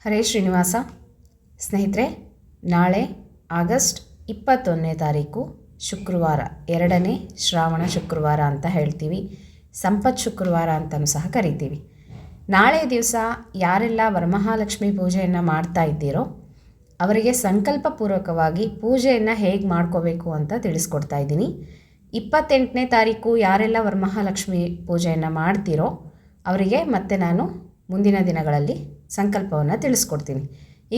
ಹರೇ ಶ್ರೀನಿವಾಸ. ಸ್ನೇಹಿತರೆ, ನಾಳೆ ಆಗಸ್ಟ್ 21ನೇ ತಾರೀಕು ಶುಕ್ರವಾರ, 2ನೇ ಶ್ರಾವಣ ಶುಕ್ರವಾರ ಅಂತ ಹೇಳ್ತೀವಿ. ಸಂಪತ್ ಶುಕ್ರವಾರ ಅಂತಲೂ ಸಹ ಕರಿತೀವಿ. ನಾಳೆ ದಿವಸ ಯಾರೆಲ್ಲ ವರಮಹಾಲಕ್ಷ್ಮಿ ಪೂಜೆಯನ್ನು ಮಾಡ್ತಾ ಇದ್ದೀರೋ ಅವರಿಗೆ ಸಂಕಲ್ಪಪೂರ್ವಕವಾಗಿ ಪೂಜೆಯನ್ನು ಹೇಗೆ ಮಾಡ್ಕೋಬೇಕು ಅಂತ ತಿಳಿಸ್ಕೊಡ್ತಾ ಇದ್ದೀನಿ. 28ನೇ ತಾರೀಕು ಯಾರೆಲ್ಲ ವರಮಹಾಲಕ್ಷ್ಮಿ ಪೂಜೆಯನ್ನು ಮಾಡ್ತೀರೋ ಅವರಿಗೆ ಮತ್ತೆ ನಾನು ಮುಂದಿನ ದಿನಗಳಲ್ಲಿ ಸಂಕಲ್ಪವನ್ನು ತಿಳಿಸ್ಕೊಡ್ತೀನಿ.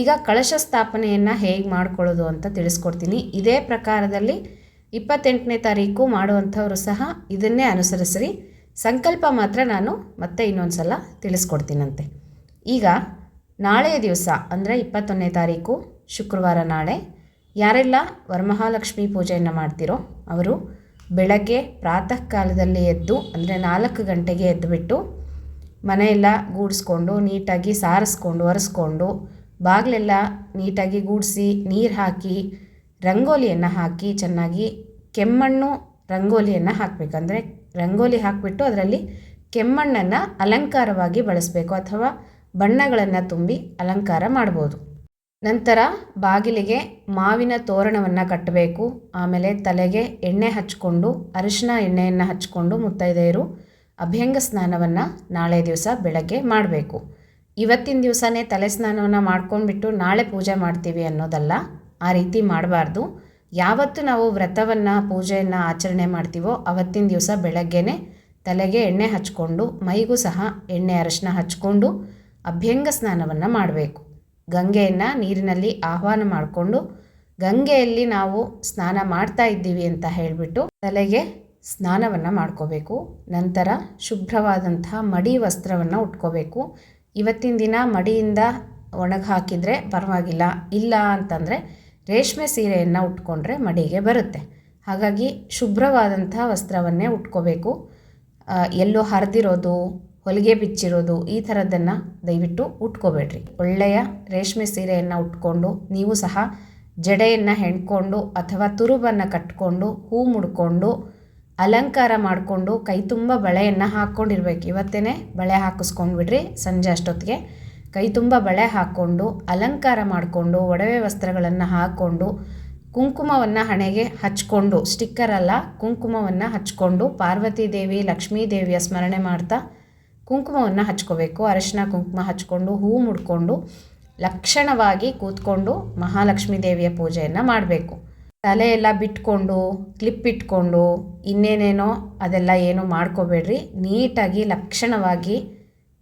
ಈಗ ಕಳಶ ಸ್ಥಾಪನೆಯನ್ನು ಹೇಗೆ ಮಾಡ್ಕೊಳ್ಳೋದು ಅಂತ ತಿಳಿಸ್ಕೊಡ್ತೀನಿ. ಇದೇ ಪ್ರಕಾರದಲ್ಲಿ 28ನೇ ತಾರೀಕು ಮಾಡುವಂಥವರು ಸಹ ಇದನ್ನೇ ಅನುಸರಿಸ್ರಿ. ಸಂಕಲ್ಪ ಮಾತ್ರ ನಾನು ಮತ್ತೆ ಇನ್ನೊಂದು ಸಲ ತಿಳಿಸ್ಕೊಡ್ತೀನಂತೆ. ಈಗ ನಾಳೆಯ ದಿವಸ ಅಂದರೆ 21ನೇ ತಾರೀಕು ಶುಕ್ರವಾರ ನಾಳೆ ಯಾರೆಲ್ಲ ವರಮಹಾಲಕ್ಷ್ಮಿ ಪೂಜೆಯನ್ನು ಮಾಡ್ತೀರೋ ಅವರು ಬೆಳಗ್ಗೆ ಪ್ರಾತಃ ಕಾಲದಲ್ಲಿ ಎದ್ದು ಅಂದರೆ 4 ಗಂಟೆಗೆ ಎದ್ದುಬಿಟ್ಟು ಮನೆಯೆಲ್ಲ ಗೂಡಿಸ್ಕೊಂಡು ನೀಟಾಗಿ ಸಾರಿಸ್ಕೊಂಡು ಒರೆಸ್ಕೊಂಡು ಬಾಗಿಲೆಲ್ಲ ನೀಟಾಗಿ ಗೂಡಿಸಿ ನೀರು ಹಾಕಿ ರಂಗೋಲಿಯನ್ನು ಹಾಕಿ ಚೆನ್ನಾಗಿ ಕೆಮ್ಮಣ್ಣು ರಂಗೋಲಿಯನ್ನು ಹಾಕಬೇಕಂದ್ರೆ ರಂಗೋಲಿ ಹಾಕಿಬಿಟ್ಟು ಅದರಲ್ಲಿ ಕೆಮ್ಮಣ್ಣನ್ನು ಅಲಂಕಾರವಾಗಿ ಬಳಸಬೇಕು ಅಥವಾ ಬಣ್ಣಗಳನ್ನು ತುಂಬಿ ಅಲಂಕಾರ ಮಾಡ್ಬೋದು. ನಂತರ ಬಾಗಿಲಿಗೆ ಮಾವಿನ ತೋರಣವನ್ನು ಕಟ್ಟಬೇಕು. ಆಮೇಲೆ ತಲೆಗೆ ಎಣ್ಣೆ ಹಚ್ಕೊಂಡು ಅರಿಶಿನ ಎಣ್ಣೆಯನ್ನು ಹಚ್ಕೊಂಡು ಮುತ್ತೈದೆಯರು ಅಭ್ಯಂಗ ಸ್ನಾನವನ್ನು ನಾಳೆ ದಿವಸ ಬೆಳಗ್ಗೆ ಮಾಡಬೇಕು. ಇವತ್ತಿನ ದಿವಸನೇ ತಲೆ ಸ್ನಾನವನ್ನು ಮಾಡ್ಕೊಂಡ್ಬಿಟ್ಟು ನಾಳೆ ಪೂಜೆ ಮಾಡ್ತೀವಿ ಅನ್ನೋದಲ್ಲ, ಆ ರೀತಿ ಮಾಡಬಾರ್ದು. ಯಾವತ್ತು ನಾವು ವ್ರತವನ್ನು ಪೂಜೆಯನ್ನು ಆಚರಣೆ ಮಾಡ್ತೀವೋ ಅವತ್ತಿನ ದಿವಸ ಬೆಳಗ್ಗೆನೇ ತಲೆಗೆ ಎಣ್ಣೆ ಹಚ್ಕೊಂಡು ಮೈಗೂ ಸಹ ಎಣ್ಣೆ ಅರಿಶಿನ ಹಚ್ಕೊಂಡು ಅಭ್ಯಂಗ ಸ್ನಾನವನ್ನು ಮಾಡಬೇಕು. ಗಂಗೆಯನ್ನು ನೀರಿನಲ್ಲಿ ಆಹ್ವಾನ ಮಾಡಿಕೊಂಡು ಗಂಗೆಯಲ್ಲಿ ನಾವು ಸ್ನಾನ ಮಾಡ್ತಾ ಇದ್ದೀವಿ ಅಂತ ಹೇಳಿಬಿಟ್ಟು ತಲೆಗೆ ಸ್ನಾನವನ್ನು ಮಾಡ್ಕೋಬೇಕು. ನಂತರ ಶುಭ್ರವಾದಂತಹ ಮಡಿ ವಸ್ತ್ರವನ್ನು ಉಟ್ಕೋಬೇಕು. ಇವತ್ತಿನ ದಿನ ಮಡಿಯಿಂದ ಒಣಗಿ ಹಾಕಿದರೆ ಪರವಾಗಿಲ್ಲ, ಇಲ್ಲ ಅಂತಂದರೆ ರೇಷ್ಮೆ ಸೀರೆಯನ್ನು ಉಟ್ಕೊಂಡ್ರೆ ಮಡಿಗೆ ಬರುತ್ತೆ. ಹಾಗಾಗಿ ಶುಭ್ರವಾದಂತಹ ವಸ್ತ್ರವನ್ನೇ ಉಟ್ಕೋಬೇಕು. ಎಲ್ಲೋ ಹರಿದಿರೋದು, ಹೊಲಿಗೆ ಬಿಚ್ಚಿರೋದು ಈ ಥರದ್ದನ್ನು ದಯವಿಟ್ಟು ಉಟ್ಕೋಬೇಡ್ರಿ. ಒಳ್ಳೆಯ ರೇಷ್ಮೆ ಸೀರೆಯನ್ನು ಉಟ್ಕೊಂಡು ನೀವು ಸಹ ಜಡೆಯನ್ನು ಹೆಣ್ಕೊಂಡು ಅಥವಾ ತುರುಬನ್ನು ಕಟ್ಕೊಂಡು ಹೂ ಮುಡ್ಕೊಂಡು ಅಲಂಕಾರ ಮಾಡಿಕೊಂಡು ಕೈ ತುಂಬ ಬಳೆಯನ್ನು ಹಾಕ್ಕೊಂಡಿರ್ಬೇಕು. ಇವತ್ತೇ ಬಳೆ ಹಾಕಿಸ್ಕೊಂಡ್ಬಿಡ್ರಿ. ಸಂಜೆ ಅಷ್ಟೊತ್ತಿಗೆ ಕೈ ತುಂಬ ಬಳೆ ಹಾಕ್ಕೊಂಡು ಅಲಂಕಾರ ಮಾಡಿಕೊಂಡು ಒಡವೆ ವಸ್ತ್ರಗಳನ್ನು ಹಾಕ್ಕೊಂಡು ಕುಂಕುಮವನ್ನು ಹಣೆಗೆ ಹಚ್ಕೊಂಡು, ಸ್ಟಿಕ್ಕರ್ ಅಲ್ಲ ಕುಂಕುಮವನ್ನು ಹಚ್ಕೊಂಡು ಪಾರ್ವತಿ ದೇವಿ ಲಕ್ಷ್ಮೀ ದೇವಿಯ ಸ್ಮರಣೆ ಮಾಡ್ತಾ ಕುಂಕುಮವನ್ನು ಹಚ್ಕೋಬೇಕು. ಅರಿಶಿನ ಕುಂಕುಮ ಹಚ್ಕೊಂಡು ಹೂ ಮುಡ್ಕೊಂಡು ಲಕ್ಷಣವಾಗಿ ಕೂತ್ಕೊಂಡು ಮಹಾಲಕ್ಷ್ಮೀ ದೇವಿಯ ಪೂಜೆಯನ್ನು ಮಾಡಬೇಕು. ತಲೆಯೆಲ್ಲ ಬಿಟ್ಕೊಂಡು ಕ್ಲಿಪ್ ಇಟ್ಕೊಂಡು ಇನ್ನೇನೇನೋ ಅದೆಲ್ಲ ಏನೂ ಮಾಡ್ಕೋಬೇಡ್ರಿ. ನೀಟಾಗಿ ಲಕ್ಷಣವಾಗಿ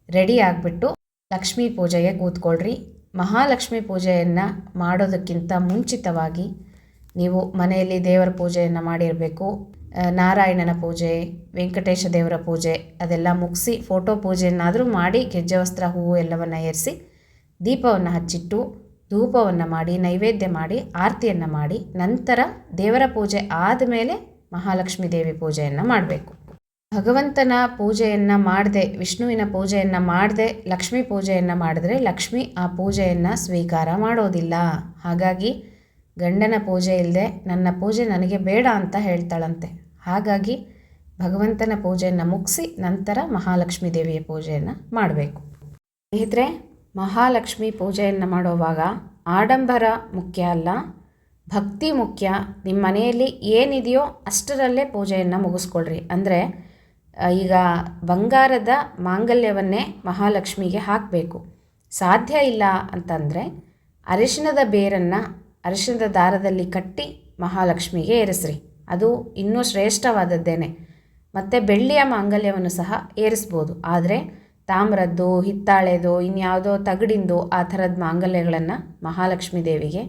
ರೆಡಿ ಆಗಿಬಿಟ್ಟು ಲಕ್ಷ್ಮೀ ಪೂಜೆಗೆ ಕೂತ್ಕೊಳ್ರಿ. ಮಹಾಲಕ್ಷ್ಮಿ ಪೂಜೆಯನ್ನು ಮಾಡೋದಕ್ಕಿಂತ ಮುಂಚಿತವಾಗಿ ನೀವು ಮನೆಯಲ್ಲಿ ದೇವರ ಪೂಜೆಯನ್ನು ಮಾಡಿರಬೇಕು. ನಾರಾಯಣನ ಪೂಜೆ, ವೆಂಕಟೇಶ ದೇವರ ಪೂಜೆ ಅದೆಲ್ಲ ಮುಗಿಸಿ ಫೋಟೋ ಪೂಜೆಯನ್ನಾದರೂ ಮಾಡಿ ಗೆಜ್ಜೆ ವಸ್ತ್ರ ಹೂವು ಎಲ್ಲವನ್ನು ಏರಿಸಿ ದೀಪವನ್ನು ಹಚ್ಚಿಟ್ಟು ಧೂಪವನ್ನು ಮಾಡಿ ನೈವೇದ್ಯ ಮಾಡಿ ಆರತಿಯನ್ನು ಮಾಡಿ ನಂತರ ದೇವರ ಪೂಜೆ ಆದಮೇಲೆ ಮಹಾಲಕ್ಷ್ಮೀ ದೇವಿ ಪೂಜೆಯನ್ನು ಮಾಡಬೇಕು. ಭಗವಂತನ ಪೂಜೆಯನ್ನು ಮಾಡದೆ, ವಿಷ್ಣುವಿನ ಪೂಜೆಯನ್ನು ಮಾಡದೆ ಲಕ್ಷ್ಮೀ ಪೂಜೆಯನ್ನು ಮಾಡಿದ್ರೆ ಲಕ್ಷ್ಮಿ ಆ ಪೂಜೆಯನ್ನು ಸ್ವೀಕಾರ ಮಾಡೋದಿಲ್ಲ. ಹಾಗಾಗಿ ಗಂಡನ ಪೂಜೆ ಇಲ್ಲದೆ ನನ್ನ ಪೂಜೆ ನನಗೆ ಬೇಡ ಅಂತ ಹೇಳ್ತಾಳಂತೆ. ಹಾಗಾಗಿ ಭಗವಂತನ ಪೂಜೆಯನ್ನು ಮುಗಿಸಿ ನಂತರ ಮಹಾಲಕ್ಷ್ಮೀ ದೇವಿಯ ಪೂಜೆಯನ್ನು ಮಾಡಬೇಕು. ಸ್ನೇಹಿತರೆ, ಮಹಾಲಕ್ಷ್ಮಿ ಪೂಜೆಯನ್ನು ಮಾಡುವಾಗ ಆಡಂಬರ ಮುಖ್ಯ ಅಲ್ಲ, ಭಕ್ತಿ ಮುಖ್ಯ. ನಿಮ್ಮ ಮನೆಯಲ್ಲಿ ಏನಿದೆಯೋ ಅಷ್ಟರಲ್ಲೇ ಪೂಜೆಯನ್ನು ಮುಗಿಸ್ಕೊಳ್ರಿ. ಅಂದರೆ ಈಗ ಬಂಗಾರದ ಮಾಂಗಲ್ಯವನ್ನೇ ಮಹಾಲಕ್ಷ್ಮಿಗೆ ಹಾಕಬೇಕು. ಸಾಧ್ಯ ಇಲ್ಲ ಅಂತಂದರೆ ಅರಿಶಿಣದ ಬೇರನ್ನು ಅರಿಶಿಣದ ದಾರದಲ್ಲಿ ಕಟ್ಟಿ ಮಹಾಲಕ್ಷ್ಮಿಗೆ ಏರಿಸ್ರಿ. ಅದು ಇನ್ನೂ ಶ್ರೇಷ್ಠವಾದದ್ದೇನೆ. ಮತ್ತು ಬೆಳ್ಳಿಯ ಮಾಂಗಲ್ಯವನ್ನು ಸಹ ಏರಿಸ್ಬೋದು. ಆದರೆ ತಾಮ್ರದ್ದು, ಹಿತ್ತಾಳೆದು, ಇನ್ಯಾವುದೋ ತಗಡಿಂದು ಆ ಥರದ ಮಾಂಗಲ್ಯಗಳನ್ನು ಮಹಾಲಕ್ಷ್ಮೀ ದೇವಿಗೆ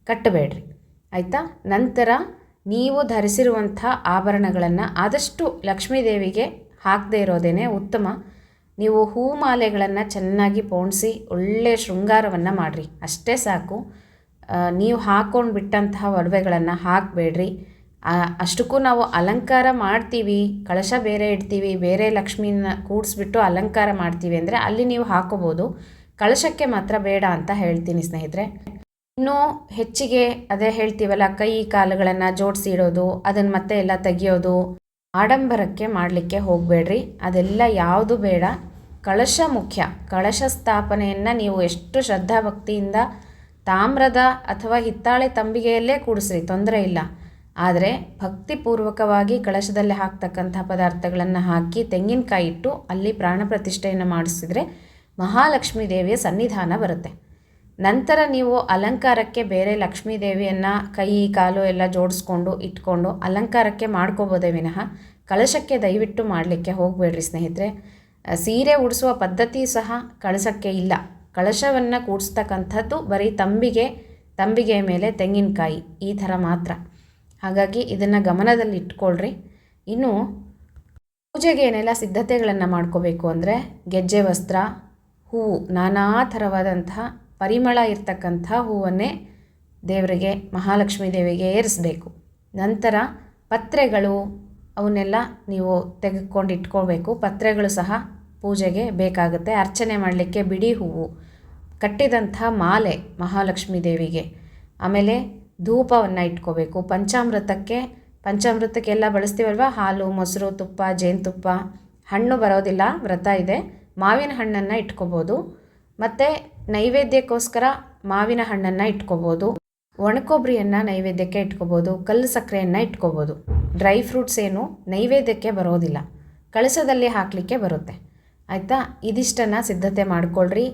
ಕಟ್ಟಬೇಡ್ರಿ, ಆಯಿತಾ. ನಂತರ ನೀವು ಧರಿಸಿರುವಂಥ ಆಭರಣಗಳನ್ನು ಆದಷ್ಟು ಲಕ್ಷ್ಮೀ ದೇವಿಗೆ ಹಾಕದೇ ಇರೋದೇ ಉತ್ತಮ. ನೀವು ಹೂ ಮಾಲೆಗಳನ್ನು ಚೆನ್ನಾಗಿ ಪೋಣಿಸಿ ಒಳ್ಳೆಯ ಶೃಂಗಾರವನ್ನು ಮಾಡಿರಿ, ಅಷ್ಟೇ ಸಾಕು. ನೀವು ಹಾಕ್ಕೊಂಡು ಬಿಟ್ಟಂತಹ ಒಡವೆಗಳನ್ನು ಹಾಕಬೇಡ್ರಿ. ಅಷ್ಟಕ್ಕೂ ನಾವು ಅಲಂಕಾರ ಮಾಡ್ತೀವಿ, ಕಳಶ ಬೇರೆ ಇಡ್ತೀವಿ, ಬೇರೆ ಲಕ್ಷ್ಮೀನ ಕೂಡಿಸ್ಬಿಟ್ಟು ಅಲಂಕಾರ ಮಾಡ್ತೀವಿ ಅಂದರೆ ಅಲ್ಲಿ ನೀವು ಹಾಕೋಬೋದು. ಕಳಶಕ್ಕೆ ಮಾತ್ರ ಬೇಡ ಅಂತ ಹೇಳ್ತೀನಿ ಸ್ನೇಹಿತರೆ. ಇನ್ನೂ ಹೆಚ್ಚಿಗೆ ಅದೇ ಹೇಳ್ತೀವಲ್ಲ, ಕೈ ಕಾಲುಗಳನ್ನು ಜೋಡಿಸಿ ಇಡೋದು, ಅದನ್ನು ಮತ್ತೆ ಎಲ್ಲ ತೆಗಿಯೋದು, ಆಡಂಬರಕ್ಕೆ ಮಾಡಲಿಕ್ಕೆ ಹೋಗಬೇಡ್ರಿ. ಅದೆಲ್ಲ ಯಾವುದು ಬೇಡ. ಕಳಶ ಮುಖ್ಯ. ಕಳಶ ಸ್ಥಾಪನೆಯನ್ನು ನೀವು ಎಷ್ಟು ಶ್ರದ್ಧಾಭಕ್ತಿಯಿಂದ ತಾಮ್ರದ ಅಥವಾ ಹಿತ್ತಾಳೆ ತಂಬಿಗೆಯಲ್ಲೇ ಕೂಡಿಸ್ರಿ, ತೊಂದರೆ ಇಲ್ಲ. ಆದರೆ ಭಕ್ತಿಪೂರ್ವಕವಾಗಿ ಕಳಶದಲ್ಲಿ ಹಾಕ್ತಕ್ಕಂಥ ಪದಾರ್ಥಗಳನ್ನು ಹಾಕಿ ತೆಂಗಿನಕಾಯಿ ಇಟ್ಟು ಅಲ್ಲಿ ಪ್ರಾಣ ಪ್ರತಿಷ್ಠೆಯನ್ನು ಮಾಡಿಸಿದರೆ ಮಹಾಲಕ್ಷ್ಮೀ ದೇವಿಯ ಸನ್ನಿಧಾನ ಬರುತ್ತೆ. ನಂತರ ನೀವು ಅಲಂಕಾರಕ್ಕೆ ಬೇರೆ ಲಕ್ಷ್ಮೀ ದೇವಿಯನ್ನು ಕೈ ಕಾಲು ಎಲ್ಲ ಜೋಡಿಸ್ಕೊಂಡು ಇಟ್ಕೊಂಡು ಅಲಂಕಾರಕ್ಕೆ ಮಾಡ್ಕೋಬೋದೇ ವಿನಃ ಕಳಶಕ್ಕೆ ದಯವಿಟ್ಟು ಮಾಡಲಿಕ್ಕೆ ಹೋಗಬೇಡ್ರಿ ಸ್ನೇಹಿತರೆ. ಸೀರೆ ಉಡಿಸುವ ಪದ್ಧತಿ ಸಹ ಕಳಶಕ್ಕೆ ಇಲ್ಲ. ಕಳಶವನ್ನು ಕೂಡಿಸ್ತಕ್ಕಂಥದ್ದು ಬರೀ ತಂಬಿಗೆ ಮೇಲೆ ತೆಂಗಿನಕಾಯಿ ಈ ಥರ ಮಾತ್ರ. ಹಾಗಾಗಿ ಇದನ್ನು ಗಮನದಲ್ಲಿ ಇಟ್ಕೊಳ್ರಿ. ಇನ್ನು ಪೂಜೆಗೆ ಏನೆಲ್ಲ ಸಿದ್ಧತೆಗಳನ್ನು ಮಾಡ್ಕೋಬೇಕು ಅಂದರೆ ಗೆಜ್ಜೆ ವಸ್ತ್ರ, ಹೂವು, ನಾನಾ ಥರವಾದಂತಹ ಪರಿಮಳ ಇರ್ತಕ್ಕಂಥ ಹೂವನ್ನೇ ದೇವರಿಗೆ ಮಹಾಲಕ್ಷ್ಮೀ ದೇವಿಗೆ ಏರಿಸಬೇಕು. ನಂತರ ಪತ್ರೆಗಳು ಅವನ್ನೆಲ್ಲ ನೀವು ತೆಗೆದುಕೊಂಡು ಇಟ್ಕೊಳ್ಬೇಕು. ಪತ್ರೆಗಳು ಸಹ ಪೂಜೆಗೆ ಬೇಕಾಗುತ್ತೆ. ಅರ್ಚನೆ ಮಾಡಲಿಕ್ಕೆ ಬಿಡಿ ಹೂವು, ಕಟ್ಟಿದಂಥ ಮಾಲೆ ಮಹಾಲಕ್ಷ್ಮೀ ದೇವಿಗೆ, ಆಮೇಲೆ ಧೂಪವನ್ನು ಇಟ್ಕೋಬೇಕು. ಪಂಚಾಮೃತಕ್ಕೆಲ್ಲ ಬಳಸ್ತೀವಲ್ವ, ಹಾಲು, ಮೊಸರು, ತುಪ್ಪ, ಜೇನುತುಪ್ಪ. ಹಣ್ಣು ಬರೋದಿಲ್ಲ, ವ್ರತ ಇದೆ, ಮಾವಿನ ಹಣ್ಣನ್ನು ಇಟ್ಕೋಬೋದು. ಮತ್ತು ನೈವೇದ್ಯಕ್ಕೋಸ್ಕರ ಮಾವಿನ ಹಣ್ಣನ್ನು ಇಟ್ಕೋಬೋದು. ಒಣಕೊಬ್ಬರಿಯನ್ನು ನೈವೇದ್ಯಕ್ಕೆ ಇಟ್ಕೋಬೋದು. ಕಲ್ಲು ಸಕ್ಕರೆಯನ್ನು ಇಟ್ಕೋಬೋದು. ಡ್ರೈ ಫ್ರೂಟ್ಸ್ ಏನು ನೈವೇದ್ಯಕ್ಕೆ ಬರೋದಿಲ್ಲ, ಕಳಸದಲ್ಲಿ ಹಾಕಲಿಕ್ಕೆ ಬರುತ್ತೆ. ಆಯಿತಾ? ಇದಿಷ್ಟನ್ನು ಸಿದ್ಧತೆ ಮಾಡ್ಕೊಳ್ರಿ.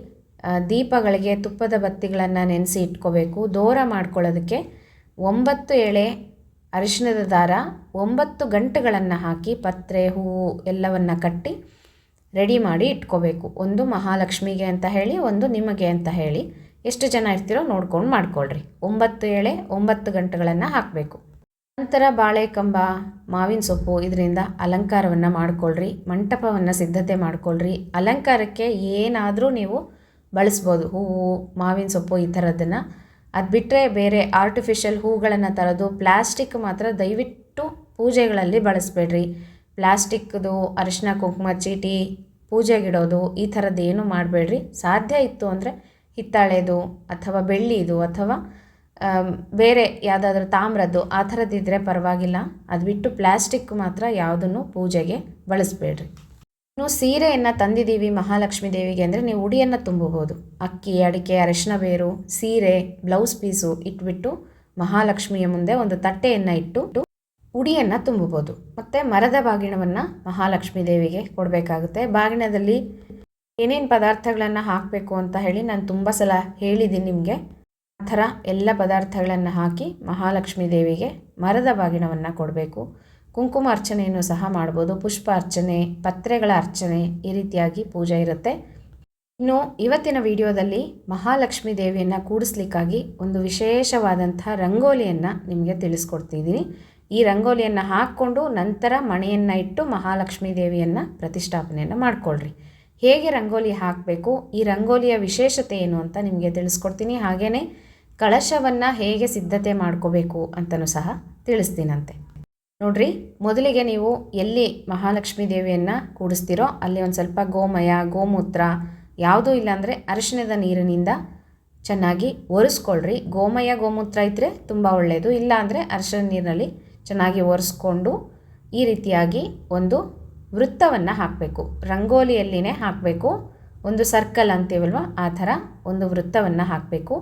ದೀಪಗಳಿಗೆ ತುಪ್ಪದ ಬತ್ತಿಗಳನ್ನು ನೆನೆಸಿ ಇಟ್ಕೋಬೇಕು. ದೋರ ಮಾಡ್ಕೊಳ್ಳೋದಕ್ಕೆ 9 ಎಳೆ ಅರಿಶಿಣದ ದಾರ, 9 ಗಂಟುಗಳನ್ನು ಹಾಕಿ ಪತ್ರೆ, ಹೂವು ಎಲ್ಲವನ್ನು ಕಟ್ಟಿ ರೆಡಿ ಮಾಡಿ ಇಟ್ಕೋಬೇಕು. ಒಂದು ಮಹಾಲಕ್ಷ್ಮಿಗೆ ಅಂತ ಹೇಳಿ, ಒಂದು ನಿಮಗೆ ಅಂತ ಹೇಳಿ. ಎಷ್ಟು ಜನ ಇರ್ತೀರೋ ನೋಡ್ಕೊಂಡು ಮಾಡ್ಕೊಳ್ರಿ. 9 ಎಳೆ 9 ಗಂಟುಗಳನ್ನು ಹಾಕಬೇಕು. ನಂತರ ಬಾಳೆಕಂಬ, ಮಾವಿನ ಸೊಪ್ಪು ಇದರಿಂದ ಅಲಂಕಾರವನ್ನು ಮಾಡ್ಕೊಳ್ರಿ. ಮಂಟಪವನ್ನು ಸಿದ್ಧತೆ ಮಾಡ್ಕೊಳ್ರಿ. ಅಲಂಕಾರಕ್ಕೆ ಏನಾದರೂ ನೀವು ಬಳಸ್ಬೋದು, ಹೂವು, ಮಾವಿನ ಸೊಪ್ಪು ಈ ಥರದ್ದನ್ನು. ಅದು ಬಿಟ್ಟರೆ ಬೇರೆ ಆರ್ಟಿಫಿಷಿಯಲ್ ಹೂಗಳನ್ನು ತರೋದು, ಪ್ಲಾಸ್ಟಿಕ್ ಮಾತ್ರ ದಯವಿಟ್ಟು ಪೂಜೆಗಳಲ್ಲಿ ಬಳಸಬೇಡ್ರಿ. ಪ್ಲಾಸ್ಟಿಕ್ದು ಅರಿಶಿನ ಕುಂಕುಮ ಚೀಟಿ ಪೂಜೆಗಿಡೋದು ಈ ಥರದ್ದು ಏನೂ ಮಾಡಬೇಡ್ರಿ. ಸಾಧ್ಯ ಇತ್ತು ಅಂದರೆ ಹಿತ್ತಾಳೆದು ಅಥವಾ ಬೆಳ್ಳಿದು ಅಥವಾ ಬೇರೆ ಯಾವುದಾದ್ರೂ ತಾಮ್ರದ್ದು ಆ ಥರದ್ದಿದ್ದರೆ ಪರವಾಗಿಲ್ಲ. ಅದು ಬಿಟ್ಟು ಪ್ಲಾಸ್ಟಿಕ್ ಮಾತ್ರ ಯಾವುದನ್ನು ಪೂಜೆಗೆ ಬಳಸಬೇಡ್ರಿ. ಇನ್ನು ಸೀರೆಯನ್ನು ತಂದಿದ್ದೀವಿ ಮಹಾಲಕ್ಷ್ಮೀ ದೇವಿಗೆ ಅಂದರೆ ನೀವು ಉಡಿಯನ್ನು ತುಂಬಬಹುದು. ಅಕ್ಕಿ, ಅಡಿಕೆ, ಅರಿಶಿನ ಬೇರು, ಸೀರೆ, ಬ್ಲೌಸ್ ಪೀಸು ಇಟ್ಬಿಟ್ಟು ಮಹಾಲಕ್ಷ್ಮಿಯ ಮುಂದೆ ಒಂದು ತಟ್ಟೆಯನ್ನು ಇಟ್ಟು ಉಡಿಯನ್ನು ತುಂಬಬಹುದು. ಮತ್ತು ಮರದ ಬಾಗಿಣವನ್ನು ಮಹಾಲಕ್ಷ್ಮೀ ದೇವಿಗೆ ಕೊಡಬೇಕಾಗುತ್ತೆ. ಬಾಗಿಣದಲ್ಲಿ ಏನೇನು ಪದಾರ್ಥಗಳನ್ನು ಹಾಕಬೇಕು ಅಂತ ಹೇಳಿ ನಾನು ತುಂಬ ಸಲ ಹೇಳಿದ್ದೀನಿ ನಿಮಗೆ. ಆ ಥರ ಎಲ್ಲ ಪದಾರ್ಥಗಳನ್ನು ಹಾಕಿ ಮಹಾಲಕ್ಷ್ಮೀ ದೇವಿಗೆ ಮರದ ಬಾಗಿಣವನ್ನು ಕೊಡಬೇಕು. ಕುಂಕುಮ ಅರ್ಚನೆಯನ್ನು ಸಹ ಮಾಡ್ಬೋದು. ಪುಷ್ಪ ಅರ್ಚನೆ, ಪತ್ರೆಗಳ ಅರ್ಚನೆ ಈ ರೀತಿಯಾಗಿ ಪೂಜೆ ಇರುತ್ತೆ. ಇನ್ನು ಇವತ್ತಿನ ವಿಡಿಯೋದಲ್ಲಿ ಮಹಾಲಕ್ಷ್ಮೀ ದೇವಿಯನ್ನು ಕೂಡಿಸ್ಲಿಕ್ಕಾಗಿ ಒಂದು ವಿಶೇಷವಾದಂಥ ರಂಗೋಲಿಯನ್ನು ನಿಮಗೆ ತಿಳಿಸ್ಕೊಡ್ತಿದ್ದೀನಿ. ಈ ರಂಗೋಲಿಯನ್ನು ಹಾಕ್ಕೊಂಡು ನಂತರ ಮಣೆಯನ್ನು ಇಟ್ಟು ಮಹಾಲಕ್ಷ್ಮೀ ದೇವಿಯನ್ನು ಪ್ರತಿಷ್ಠಾಪನೆಯನ್ನು ಮಾಡಿಕೊಳ್ಳ್ರಿ. ಹೇಗೆ ರಂಗೋಲಿ ಹಾಕಬೇಕು, ಈ ರಂಗೋಲಿಯ ವಿಶೇಷತೆ ಏನು ಅಂತ ನಿಮಗೆ ತಿಳಿಸ್ಕೊಡ್ತೀನಿ. ಹಾಗೆಯೇ ಕಳಶವನ್ನು ಹೇಗೆ ಸಿದ್ಧತೆ ಮಾಡ್ಕೋಬೇಕು ಅಂತಲೂ ಸಹ ತಿಳಿಸ್ತೀನಂತೆ. ನೋಡ್ರಿ, ಮೊದಲಿಗೆ ನೀವು ಎಲ್ಲಿ ಮಹಾಲಕ್ಷ್ಮೀ ದೇವಿಯನ್ನು ಕೂಡಿಸ್ತೀರೋ ಅಲ್ಲಿ ಒಂದು ಸ್ವಲ್ಪ ಗೋಮಯ, ಗೋಮೂತ್ರ ಯಾವುದೂ ಇಲ್ಲಾಂದರೆ ಅರಿಶಿಣದ ನೀರಿನಿಂದ ಚೆನ್ನಾಗಿ ಒರೆಸ್ಕೊಳ್ರಿ. ಗೋಮಯ, ಗೋಮೂತ್ರ ಇದ್ದರೆ ತುಂಬ ಒಳ್ಳೆಯದು. ಇಲ್ಲಾಂದರೆ ಅರಿಶಿಣ ನೀರಿನಲ್ಲಿ ಚೆನ್ನಾಗಿ ಒರೆಸ್ಕೊಂಡು ಈ ರೀತಿಯಾಗಿ ಒಂದು ವೃತ್ತವನ್ನು ಹಾಕಬೇಕು. ರಂಗೋಲಿಯಲ್ಲಿನೇ ಹಾಕಬೇಕು. ಒಂದು ಸರ್ಕಲ್ ಅಂತೀವಲ್ವ ಆ ಥರ ಒಂದು ವೃತ್ತವನ್ನು ಹಾಕಬೇಕು.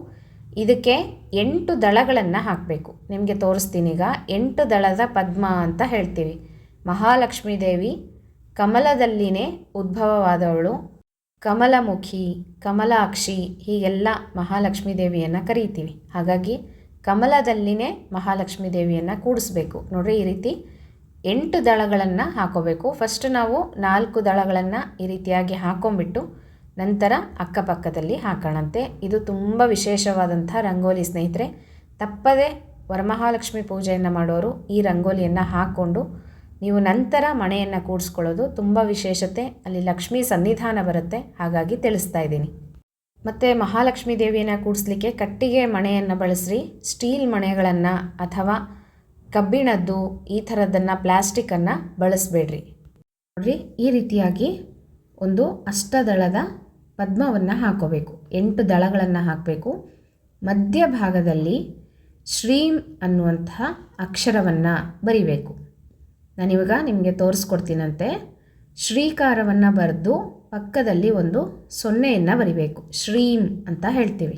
ಇದಕ್ಕೆ 8 ದಳಗಳನ್ನು ಹಾಕಬೇಕು. ನಿಮಗೆ ತೋರಿಸ್ತೀನಿ ಈಗ. 8 ದಳದ ಪದ್ಮ ಅಂತ ಹೇಳ್ತೀವಿ. ಮಹಾಲಕ್ಷ್ಮೀ ದೇವಿ ಕಮಲದಲ್ಲಿನೇ ಉದ್ಭವವಾದವಳು. ಕಮಲಮುಖಿ, ಕಮಲಾಕ್ಷಿ ಹೀಗೆಲ್ಲ ಮಹಾಲಕ್ಷ್ಮೀ ದೇವಿಯನ್ನು ಕರೀತೀವಿ. ಹಾಗಾಗಿ ಕಮಲದಲ್ಲಿನೇ ಮಹಾಲಕ್ಷ್ಮೀ ದೇವಿಯನ್ನು ಕೂಡಿಸ್ಬೇಕು. ನೋಡಿರಿ, ಈ ರೀತಿ 8 ದಳಗಳನ್ನು ಹಾಕೋಬೇಕು. ಫಸ್ಟ್ ನಾವು 4 ದಳಗಳನ್ನು ಈ ರೀತಿಯಾಗಿ ಹಾಕೊಂಡ್ಬಿಟ್ಟು ನಂತರ ಅಕ್ಕಪಕ್ಕದಲ್ಲಿ ಹಾಕೋಣಂತೆ. ಇದು ತುಂಬ ವಿಶೇಷವಾದಂಥ ರಂಗೋಲಿ ಸ್ನೇಹಿತರೆ. ತಪ್ಪದೆ ವರಮಹಾಲಕ್ಷ್ಮಿ ಪೂಜೆಯನ್ನು ಮಾಡೋರು ಈ ರಂಗೋಲಿಯನ್ನು ಹಾಕ್ಕೊಂಡು ನೀವು ನಂತರ ಮಣೆಯನ್ನು ಕೂಡಿಸ್ಕೊಳ್ಳೋದು ತುಂಬ ವಿಶೇಷತೆ. ಅಲ್ಲಿ ಲಕ್ಷ್ಮೀ ಸನ್ನಿಧಾನ ಬರುತ್ತೆ. ಹಾಗಾಗಿ ತಿಳಿಸ್ತಾ ಇದ್ದೀನಿ. ಮತ್ತು ಮಹಾಲಕ್ಷ್ಮೀ ದೇವಿಯನ್ನು ಕೂಡಿಸ್ಲಿಕ್ಕೆ ಕಟ್ಟಿಗೆ ಮಣೆಯನ್ನು ಬಳಸ್ರಿ. ಸ್ಟೀಲ್ ಮಣೆಗಳನ್ನು ಅಥವಾ ಕಬ್ಬಿಣದ್ದು ಈ ಥರದ್ದನ್ನು, ಪ್ಲಾಸ್ಟಿಕ್ಕನ್ನು ಬಳಸಬೇಡ್ರಿ. ನೋಡಿರಿ, ಈ ರೀತಿಯಾಗಿ ಒಂದು ಅಷ್ಟದಳದ ಪದ್ಮವನ್ನು ಹಾಕೋಬೇಕು. 8 ದಳಗಳನ್ನು ಹಾಕಬೇಕು. ಮಧ್ಯಭಾಗದಲ್ಲಿ ಶ್ರೀಂ ಅನ್ನುವಂತಹ ಅಕ್ಷರವನ್ನು ಬರಿಬೇಕು. ನಾನಿವಾಗ ನಿಮಗೆ ತೋರಿಸ್ಕೊಡ್ತೀನಂತೆ. ಶ್ರೀಕಾರವನ್ನು ಬರೆದು ಪಕ್ಕದಲ್ಲಿ ಒಂದು ಸೊನ್ನೆಯನ್ನು ಬರಿಬೇಕು. ಶ್ರೀಂ ಅಂತ ಹೇಳ್ತೀವಿ.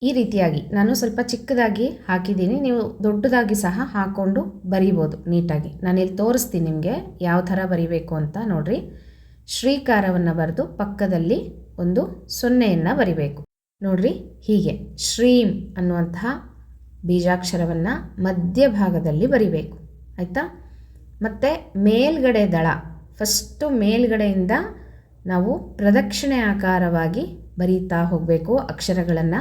ಈ ರೀತಿಯಾಗಿ ನಾನು ಸ್ವಲ್ಪ ಚಿಕ್ಕದಾಗಿ ಹಾಕಿದ್ದೀನಿ, ನೀವು ದೊಡ್ಡದಾಗಿ ಸಹ ಹಾಕ್ಕೊಂಡು ಬರಿಬೋದು ನೀಟಾಗಿ. ನಾನಿಲ್ಲಿ ತೋರಿಸ್ತೀನಿ ನಿಮಗೆ ಯಾವ ಥರ ಬರಿಬೇಕು ಅಂತ. ನೋಡಿರಿ, ಶ್ರೀಕಾರವನ್ನು ಬರೆದು ಪಕ್ಕದಲ್ಲಿ ಒಂದು ಸೊನ್ನೆಯನ್ನು ಬರಿಬೇಕು. ನೋಡಿರಿ, ಹೀಗೆ ಶ್ರೀಂ ಅನ್ನುವಂತಹ ಬೀಜಾಕ್ಷರವನ್ನು ಮಧ್ಯಭಾಗದಲ್ಲಿ ಬರಿಬೇಕು, ಆಯಿತಾ. ಮತ್ತು ಮೇಲ್ಗಡೆ ದಳ, ಫಸ್ಟು ಮೇಲ್ಗಡೆಯಿಂದ ನಾವು ಪ್ರದಕ್ಷಿಣೆ ಆಕಾರವಾಗಿ ಬರೀತಾ ಹೋಗಬೇಕು ಅಕ್ಷರಗಳನ್ನು.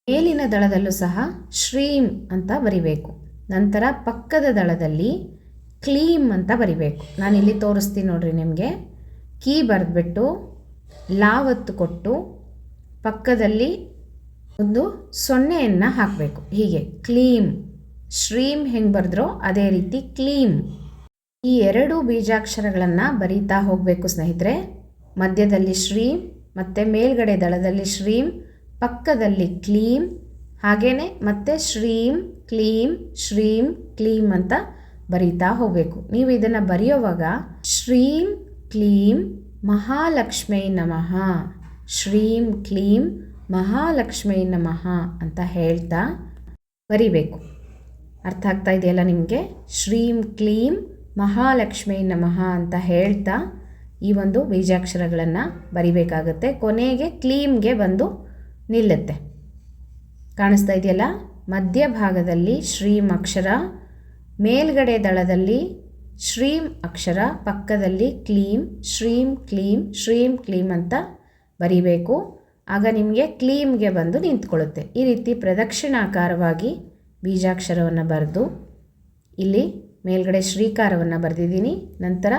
ಮೇಲಿನ ದಳದಲ್ಲೂ ಸಹ ಶ್ರೀಂ ಅಂತ ಬರಿಬೇಕು. ನಂತರ ಪಕ್ಕದ ದಳದಲ್ಲಿ ಕ್ಲೀಂ ಅಂತ ಬರಿಬೇಕು. ನಾನಿಲ್ಲಿ ತೋರಿಸ್ತೀನಿ ನೋಡಿರಿ ನಿಮಗೆ. ಕೀ ಬರೆದ್ಬಿಟ್ಟು ಲಾವತ್ತು ಕೊಟ್ಟು ಪಕ್ಕದಲ್ಲಿ ಒಂದು ಸೊನ್ನೆಯನ್ನು ಹಾಕಬೇಕು. ಹೀಗೆ ಕ್ಲೀಂ, ಶ್ರೀಂ ಹೆಂಗೆ ಬರೆದ್ರೋ ಅದೇ ರೀತಿ ಕ್ಲೀಂ. ಈ ಎರಡು ಬೀಜಾಕ್ಷರಗಳನ್ನು ಬರೀತಾ ಹೋಗಬೇಕು ಸ್ನೇಹಿತರೆ. ಮಧ್ಯದಲ್ಲಿ ಶ್ರೀಂ ಮತ್ತು ಮೇಲ್ಗಡೆ ದಳದಲ್ಲಿ ಶ್ರೀಂ, ಪಕ್ಕದಲ್ಲಿ ಕ್ಲೀಂ, ಹಾಗೆಯೇ ಮತ್ತೆ ಶ್ರೀಂ ಕ್ಲೀಂ ಅಂತ ಬರೀತಾ ಹೋಗಬೇಕು. ನೀವು ಇದನ್ನು ಬರೆಯುವಾಗ ಶ್ರೀಂ ಕ್ಲೀಂ ಮಹಾಲಕ್ಷ್ಮೀ ನಮಃ, ಶ್ರೀಂ ಕ್ಲೀಂ ಮಹಾಲಕ್ಷ್ಮೀ ನಮಃ ಅಂತ ಹೇಳ್ತಾ ಬರಿಬೇಕು. ಅರ್ಥ ಆಗ್ತಾ ಇದೆಯಲ್ಲ ನಿಮಗೆ? ಶ್ರೀಂ ಕ್ಲೀಂ ಮಹಾಲಕ್ಷ್ಮೀ ನಮಃ ಅಂತ ಹೇಳ್ತಾ ಈ ಒಂದು ಬೀಜಾಕ್ಷರಗಳನ್ನು ಬರಿಬೇಕಾಗುತ್ತೆ. ಕೊನೆಗೆ ಕ್ಲೀಮ್ಗೆ ಬಂದು ನಿಲ್ಲುತ್ತೆ. ಕಾಣಿಸ್ತಾ ಇದೆಯಲ್ಲ? ಮಧ್ಯಭಾಗದಲ್ಲಿ ಶ್ರೀಂ ಅಕ್ಷರ, ಮೇಲ್ಗಡೆ ದಳದಲ್ಲಿ ಶ್ರೀಂ ಅಕ್ಷರ, ಪಕ್ಕದಲ್ಲಿ ಕ್ಲೀಂ, ಶ್ರೀಂ ಕ್ಲೀಂ ಅಂತ ಬರಿಬೇಕು. ಆಗ ನಿಮಗೆ ಕ್ಲೀಮ್ಗೆ ಬಂದು ನಿಂತ್ಕೊಳ್ಳುತ್ತೆ. ಈ ರೀತಿ ಪ್ರದಕ್ಷಿಣಾಕಾರವಾಗಿ ಬೀಜಾಕ್ಷರವನ್ನು ಬರೆದು ಇಲ್ಲಿ ಮೇಲ್ಗಡೆ ಶ್ರೀಕಾರವನ್ನು ಬರೆದಿದ್ದೀನಿ. ನಂತರ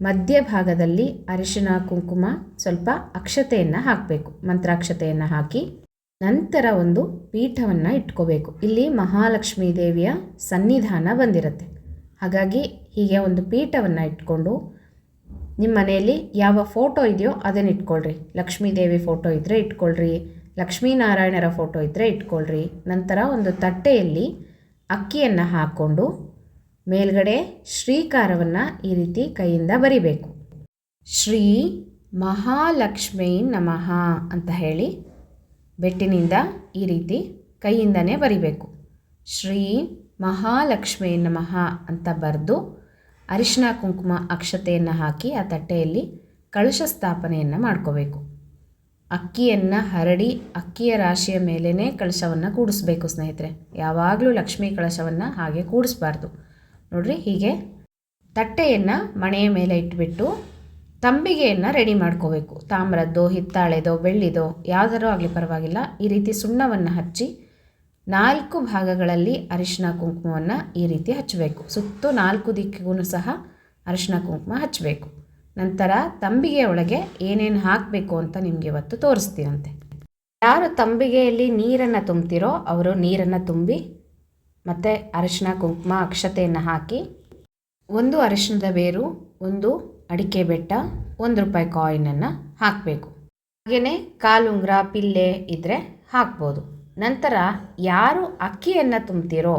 ಮಧ್ಯಭಾಗದಲ್ಲಿ ಅರಿಶಿನ ಕುಂಕುಮ ಸ್ವಲ್ಪ ಅಕ್ಷತೆಯನ್ನು ಹಾಕಬೇಕು, ಮಂತ್ರಾಕ್ಷತೆಯನ್ನು ಹಾಕಿ ನಂತರ ಒಂದು ಪೀಠವನ್ನು ಇಟ್ಕೋಬೇಕು. ಇಲ್ಲಿ ಮಹಾಲಕ್ಷ್ಮೀ ದೇವಿಯ ಸನ್ನಿಧಾನ ಬಂದಿರುತ್ತೆ. ಹಾಗಾಗಿ ಹೀಗೆ ಒಂದು ಪೀಠವನ್ನು ಇಟ್ಕೊಂಡು ನಿಮ್ಮ ಮನೆಯಲ್ಲಿ ಯಾವ ಫೋಟೋ ಇದೆಯೋ ಅದನ್ನು ಇಟ್ಕೊಳ್ರಿ. ಲಕ್ಷ್ಮೀ ದೇವಿ ಫೋಟೋ ಇದ್ದರೆ ಇಟ್ಕೊಳ್ರಿ, ಲಕ್ಷ್ಮೀನಾರಾಯಣರ ಫೋಟೋ ಇದ್ದರೆ ಇಟ್ಕೊಳ್ರಿ. ನಂತರ ಒಂದು ತಟ್ಟೆಯಲ್ಲಿ ಅಕ್ಕಿಯನ್ನು ಹಾಕ್ಕೊಂಡು ಮೇಲ್ಗಡೆ ಶ್ರೀಕಾರವನ್ನು ಈ ರೀತಿ ಕೈಯಿಂದ ಬರಿಬೇಕು. ಶ್ರೀ ಮಹಾಲಕ್ಷ್ಮೀ ನಮಃ ಅಂತ ಹೇಳಿ ಬೆಟ್ಟಿನಿಂದ ಈ ರೀತಿ ಕೈಯಿಂದನೇ ಬರಿಬೇಕು. ಶ್ರೀ ಮಹಾಲಕ್ಷ್ಮೀ ನಮಃ ಅಂತ ಬರೆದು ಅರಿಶಿನ ಕುಂಕುಮ ಅಕ್ಷತೆಯನ್ನು ಹಾಕಿ ಆ ತಟ್ಟೆಯಲ್ಲಿ ಕಳಶ ಸ್ಥಾಪನೆಯನ್ನು ಮಾಡ್ಕೋಬೇಕು. ಅಕ್ಕಿಯನ್ನು ಹರಡಿ ಅಕ್ಕಿಯ ರಾಶಿಯ ಮೇಲೇ ಕಳಶವನ್ನು ಕೂಡಿಸ್ಬೇಕು ಸ್ನೇಹಿತರೆ. ಯಾವಾಗಲೂ ಲಕ್ಷ್ಮೀ ಕಳಶವನ್ನು ಹಾಗೆ ಕೂಡಿಸ್ಬಾರ್ದು. ನೋಡಿರಿ, ಹೀಗೆ ತಟ್ಟೆಯನ್ನು ಮಣೆಯ ಮೇಲೆ ಇಟ್ಬಿಟ್ಟು ತಂಬಿಗೆಯನ್ನು ರೆಡಿ ಮಾಡ್ಕೋಬೇಕು. ತಾಮ್ರದ್ದೋ, ಹಿತ್ತಾಳೆದೋ, ಬೆಳ್ಳಿದೋ ಯಾವುದಾದ್ರೂ ಆಗಲಿ ಪರವಾಗಿಲ್ಲ. ಈ ರೀತಿ ಸುಣ್ಣವನ್ನು ಹಚ್ಚಿ 4 ಭಾಗಗಳಲ್ಲಿ ಅರಿಶಿನ ಕುಂಕುಮವನ್ನು ಈ ರೀತಿ ಹಚ್ಚಬೇಕು. ಸುತ್ತು 4 ದಿಕ್ಕಿಗೂ ಸಹ ಅರಿಶಿನ ಕುಂಕುಮ ಹಚ್ಚಬೇಕು. ನಂತರ ತಂಬಿಗೆ ಒಳಗೆ ಏನೇನು ಹಾಕಬೇಕು ಅಂತ ನಿಮಗೆ ಇವತ್ತು ತೋರಿಸ್ತೀನಂತೆ. ಯಾರು ತಂಬಿಗೆಯಲ್ಲಿ ನೀರನ್ನು ತುಂಬ್ತಿರೋ ಅವರು ನೀರನ್ನು ತುಂಬಿ ಮತ್ತು ಅರಿಶಿನ ಕುಂಕುಮ ಅಕ್ಷತೆಯನ್ನು ಹಾಕಿ 1 ಅರಿಶಿಣದ ಬೇರು, 1 ಅಡಿಕೆ ಬೆಟ್ಟ, ₹1 ಕಾಯಿನನ್ನು ಹಾಕಬೇಕು. ಹಾಗೆಯೇ ಕಾಲುಂಗ್ರ, ಪಿಲ್ಲೆ ಇದ್ದರೆ ಹಾಕ್ಬೋದು. ನಂತರ ಯಾರು ಅಕ್ಕಿಯನ್ನು ತುಂಬ್ತಿರೋ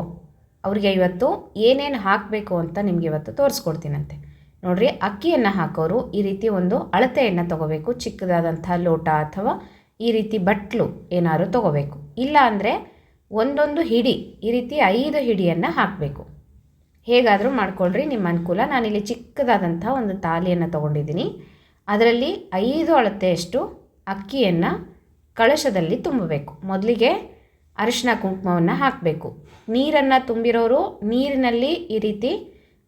ಅವ್ರಿಗೆ ಇವತ್ತು ಏನೇನು ಹಾಕಬೇಕು ಅಂತ ನಿಮಗೆ ಇವತ್ತು ತೋರಿಸ್ಕೊಡ್ತೀನಂತೆ. ನೋಡಿರಿ, ಅಕ್ಕಿಯನ್ನು ಹಾಕೋರು ಈ ರೀತಿ ಒಂದು ಅಳತೆಯನ್ನು ತೊಗೋಬೇಕು. ಚಿಕ್ಕದಾದಂಥ ಲೋಟ ಅಥವಾ ಈ ರೀತಿ ಬಟ್ಲು ಏನಾದ್ರು ತೊಗೋಬೇಕು. ಇಲ್ಲ ಅಂದರೆ ಒಂದೊಂದು ಹಿಡಿ, ಈ ರೀತಿ 5 ಹಿಡಿಯನ್ನು ಹಾಕಬೇಕು. ಹೇಗಾದರೂ ಮಾಡ್ಕೊಳ್ರಿ, ನಿಮ್ಮ ಅನುಕೂಲ. ನಾನಿಲ್ಲಿ ಚಿಕ್ಕದಾದಂಥ ಒಂದು ತಾಲಿಯನ್ನು ತೊಗೊಂಡಿದ್ದೀನಿ. ಅದರಲ್ಲಿ 5 ಅಳತೆಯಷ್ಟು ಅಕ್ಕಿಯನ್ನು ಕಳಶದಲ್ಲಿ ತುಂಬಬೇಕು. ಮೊದಲಿಗೆ ಅರಿಶಿನ ಕುಂಕುಮವನ್ನು ಹಾಕಬೇಕು. ನೀರನ್ನು ತುಂಬಿರೋರು ನೀರಿನಲ್ಲಿ ಈ ರೀತಿ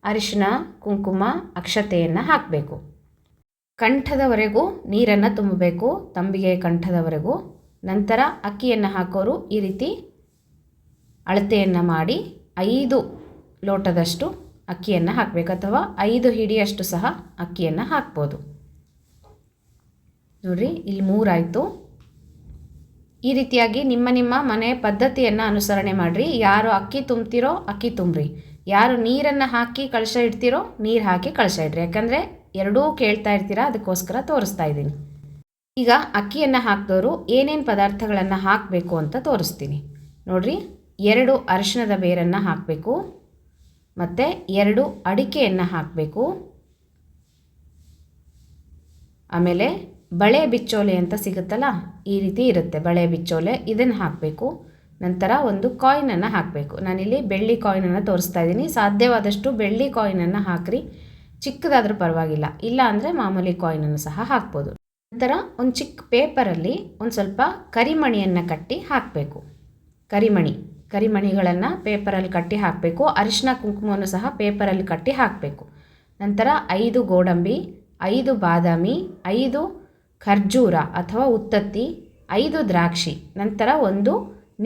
ಅರಿಶಿನ ಕುಂಕುಮ ಅಕ್ಷತೆಯನ್ನು ಹಾಕಬೇಕು. ಕಂಠದವರೆಗೂ ನೀರನ್ನು ತುಂಬಬೇಕು, ತಂಬಿಗೆ ಕಂಠದವರೆಗೂ. ನಂತರ ಅಕ್ಕಿಯನ್ನು ಹಾಕೋರು ಈ ರೀತಿ ಅಳತೆಯನ್ನು ಮಾಡಿ 5 ಲೋಟದಷ್ಟು ಅಕ್ಕಿಯನ್ನು ಹಾಕಬೇಕು, ಅಥವಾ 5 ಹಿಡಿಯಷ್ಟು ಸಹ ಅಕ್ಕಿಯನ್ನು ಹಾಕ್ಬೋದು. ನೋಡಿರಿ, ಇಲ್ಲಿ 3 ಆಯಿತು. ಈ ರೀತಿಯಾಗಿ ನಿಮ್ಮ ಮನೆ ಪದ್ಧತಿಯನ್ನು ಅನುಸರಣೆ ಮಾಡಿರಿ. ಯಾರು ಅಕ್ಕಿ ತುಂಬ್ತಿರೋ ಅಕ್ಕಿ ತುಂಬ್ರಿ, ಯಾರು ನೀರನ್ನು ಹಾಕಿ ಕಳಶ ಇಡ್ತಿರೋ ನೀರು ಹಾಕಿ ಕಳಶ ಇಡ್ರಿ. ಯಾಕಂದರೆ ಎರಡೂ ಕೇಳ್ತಾ ಇರ್ತೀರಾ, ಅದಕ್ಕೋಸ್ಕರ ತೋರಿಸ್ತಾ ಇದ್ದೀನಿ. ಈಗ ಅಕ್ಕಿಯನ್ನು ಹಾಕಿದವರು ಏನೇನು ಪದಾರ್ಥಗಳನ್ನು ಹಾಕಬೇಕು ಅಂತ ತೋರಿಸ್ತೀನಿ. ನೋಡಿರಿ, 2 ಅರಿಶಿಣದ ಬೇರನ್ನು ಹಾಕಬೇಕು, ಮತ್ತು 2 ಅಡಿಕೆಯನ್ನು ಹಾಕಬೇಕು. ಆಮೇಲೆ ಬಳೆ ಬಿಚ್ಚೋಲೆ ಅಂತ ಸಿಗುತ್ತಲ್ಲ, ಈ ರೀತಿ ಇರುತ್ತೆ ಬಳೆ ಬಿಚ್ಚೋಲೆ, ಇದನ್ನು ಹಾಕಬೇಕು. ನಂತರ ಒಂದು ಕಾಯಿನನ್ನು ಹಾಕಬೇಕು. ನಾನಿಲ್ಲಿ ಬೆಳ್ಳಿ ಕಾಯಿನನ್ನು ತೋರಿಸ್ತಾ ಇದ್ದೀನಿ. ಸಾಧ್ಯವಾದಷ್ಟು ಬೆಳ್ಳಿ ಕಾಯಿನನ್ನು ಹಾಕ್ರಿ, ಚಿಕ್ಕದಾದರೂ ಪರವಾಗಿಲ್ಲ, ಇಲ್ಲ ಅಂದರೆ ಮಾಮೂಲಿ ಕಾಯಿನನ್ನು ಸಹ ಹಾಕ್ಬೋದು. ನಂತರ ಒಂದು ಚಿಕ್ಕ ಪೇಪರಲ್ಲಿ ಒಂದು ಸ್ವಲ್ಪ ಕರಿಮಣಿಯನ್ನು ಕಟ್ಟಿ ಹಾಕಬೇಕು. ಕರಿಮಣಿಗಳನ್ನು ಪೇಪರಲ್ಲಿ ಕಟ್ಟಿ ಹಾಕಬೇಕು. ಅರಿಶಿನ ಕುಂಕುಮವನ್ನು ಸಹ ಪೇಪರಲ್ಲಿ ಕಟ್ಟಿ ಹಾಕಬೇಕು. ನಂತರ 5 ಗೋಡಂಬಿ, 5 ಬಾದಾಮಿ, 5 ಖರ್ಜೂರ ಅಥವಾ ಉತ್ತತ್ತಿ, 5 ದ್ರಾಕ್ಷಿ, ನಂತರ 1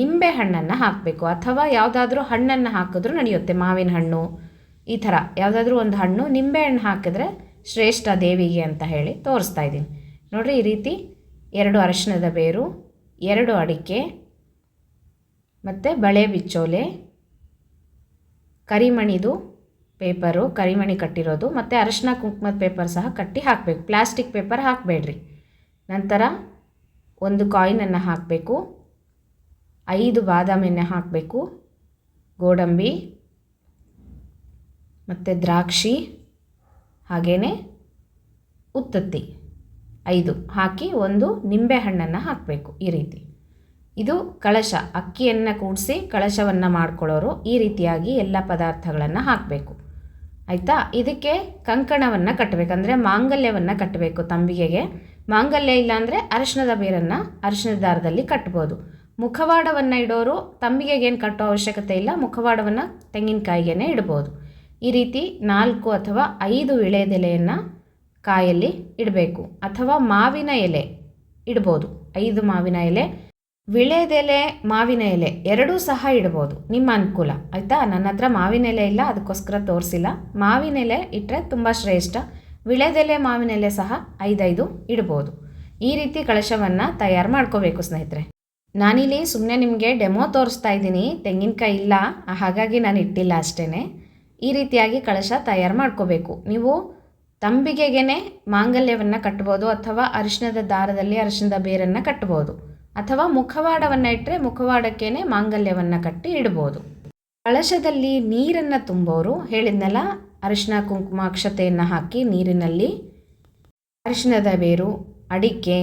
ನಿಂಬೆ ಹಣ್ಣನ್ನು ಹಾಕಬೇಕು. ಅಥವಾ ಯಾವುದಾದ್ರೂ ಹಣ್ಣನ್ನು ಹಾಕಿದ್ರೂ ನಡೆಯುತ್ತೆ, ಮಾವಿನ ಹಣ್ಣು, ಈ ಥರ ಯಾವುದಾದ್ರೂ ಒಂದು ಹಣ್ಣು, ನಿಂಬೆ ಹಣ್ಣು ಹಾಕಿದ್ರೆ ಶ್ರೇಷ್ಠ ದೇವಿಗೆ ಅಂತ ಹೇಳಿ ತೋರಿಸ್ತಾ ಇದ್ದೀನಿ. ನೋಡಿರಿ, ಈ ರೀತಿ 2 ಅರಿಶಿಣದ ಬೇರು, 2 ಅಡಿಕೆ ಮತ್ತು ಬಳೆ ಬಿಚ್ಚೋಲೆ, ಕರಿಮಣಿದು ಪೇಪರು, ಕರಿಮಣಿ ಕಟ್ಟಿರೋದು, ಮತ್ತು ಅರಿಶಿನ ಕುಂಕುಮದ ಪೇಪರ್ ಸಹ ಕಟ್ಟಿ ಹಾಕಬೇಕು. ಪ್ಲಾಸ್ಟಿಕ್ ಪೇಪರ್ ಹಾಕಬೇಡ್ರಿ. ನಂತರ 1 ಕಾಯಿನನ್ನು ಹಾಕಬೇಕು, 5 ಬಾದಾಮಿಯನ್ನು ಹಾಕಬೇಕು, ಗೋಡಂಬಿ ಮತ್ತು ದ್ರಾಕ್ಷಿ, ಹಾಗೆಯೇ ಉತ್ತತ್ತಿ 5 ಹಾಕಿ 1 ನಿಂಬೆ ಹಣ್ಣನ್ನು ಹಾಕಬೇಕು. ಈ ರೀತಿ ಇದು ಕಳಶ, ಅಕ್ಕಿಯನ್ನು ಕೂಡಿಸಿ ಕಳಶವನ್ನು ಮಾಡ್ಕೊಳ್ಳೋರು ಈ ರೀತಿಯಾಗಿ ಎಲ್ಲ ಪದಾರ್ಥಗಳನ್ನು ಹಾಕಬೇಕು. ಆಯಿತಾ? ಇದಕ್ಕೆ ಕಂಕಣವನ್ನು ಕಟ್ಟಬೇಕಂದ್ರೆ ಮಾಂಗಲ್ಯವನ್ನು ಕಟ್ಟಬೇಕು. ತಂಬಿಗೆಗೆ ಮಾಂಗಲ್ಯ ಇಲ್ಲಾಂದರೆ ಅರಿಶಿಣದ ಬೇರನ್ನು ಅರಿಶಿಣದ ದಾರದಲ್ಲಿ ಕಟ್ಬೋದು. ಮುಖವಾಡವನ್ನು ಇಡೋರು ತಂಬಿಗೆಗೇನು ಕಟ್ಟೋ ಅವಶ್ಯಕತೆ ಇಲ್ಲ, ಮುಖವಾಡವನ್ನು ತೆಂಗಿನಕಾಯಿಗೆ ಇಡ್ಬೋದು. ಈ ರೀತಿ 4 ಅಥವಾ 5 ವಿಳೆದೆಲೆಯನ್ನು ಕಾಯಲ್ಲಿ ಇಡಬೇಕು. ಅಥವಾ ಮಾವಿನ ಎಲೆ ಇಡ್ಬೋದು, 5 ಮಾವಿನ ಎಲೆ, ವಿಳೆದೆಲೆ, ಮಾವಿನ ಎಲೆ ಎರಡೂ ಸಹ ಇಡ್ಬೋದು, ನಿಮ್ಮ ಅನುಕೂಲ. ಆಯಿತಾ? ನನ್ನ ಹತ್ರ ಮಾವಿನ ಎಲೆ ಇಲ್ಲ, ಅದಕ್ಕೋಸ್ಕರ ತೋರಿಸಿಲ್ಲ. ಮಾವಿನ ಎಲೆ ಇಟ್ಟರೆ ತುಂಬ ಶ್ರೇಷ್ಠ. ವಿಳೆದೆಲೆ, ಮಾವಿನ ಎಲೆ ಸಹ 5 ಇಡ್ಬೋದು. ಈ ರೀತಿ ಕಳಶವನ್ನು ತಯಾರು ಮಾಡ್ಕೋಬೇಕು ಸ್ನೇಹಿತರೆ. ನಾನಿಲ್ಲಿ ಸುಮ್ಮನೆ ನಿಮಗೆ ಡೆಮೋ ತೋರಿಸ್ತಾ ಇದ್ದೀನಿ, ತೆಂಗಿನಕಾಯಿ ಇಲ್ಲ ಹಾಗಾಗಿ ನಾನು ಇಟ್ಟಿಲ್ಲ ಅಷ್ಟೇ. ಈ ರೀತಿಯಾಗಿ ಕಳಶ ತಯಾರು ಮಾಡ್ಕೋಬೇಕು. ನೀವು ತಂಬಿಗೆಗೇ ಮಾಂಗಲ್ಯವನ್ನು ಕಟ್ಬೋದು, ಅಥವಾ ಅರಿಶಿಣದ ದಾರದಲ್ಲಿ ಅರಿಶಿಣದ ಬೇರನ್ನು ಕಟ್ಬೋದು, ಅಥವಾ ಮುಖವಾಡವನ್ನು ಇಟ್ಟರೆ ಮುಖವಾಡಕ್ಕೇ ಮಾಂಗಲ್ಯವನ್ನು ಕಟ್ಟಿ ಇಡ್ಬೋದು. ಕಳಶದಲ್ಲಿ ನೀರನ್ನು ತುಂಬೋರು ಹೇಳಿದ್ನಲ್ಲ, ಅರಿಶಿಣ ಕುಂಕುಮ ಅಕ್ಷತೆಯನ್ನು ಹಾಕಿ ನೀರಿನಲ್ಲಿ ಅರಿಶಿಣದ ಬೇರು, ಅಡಿಕೆ,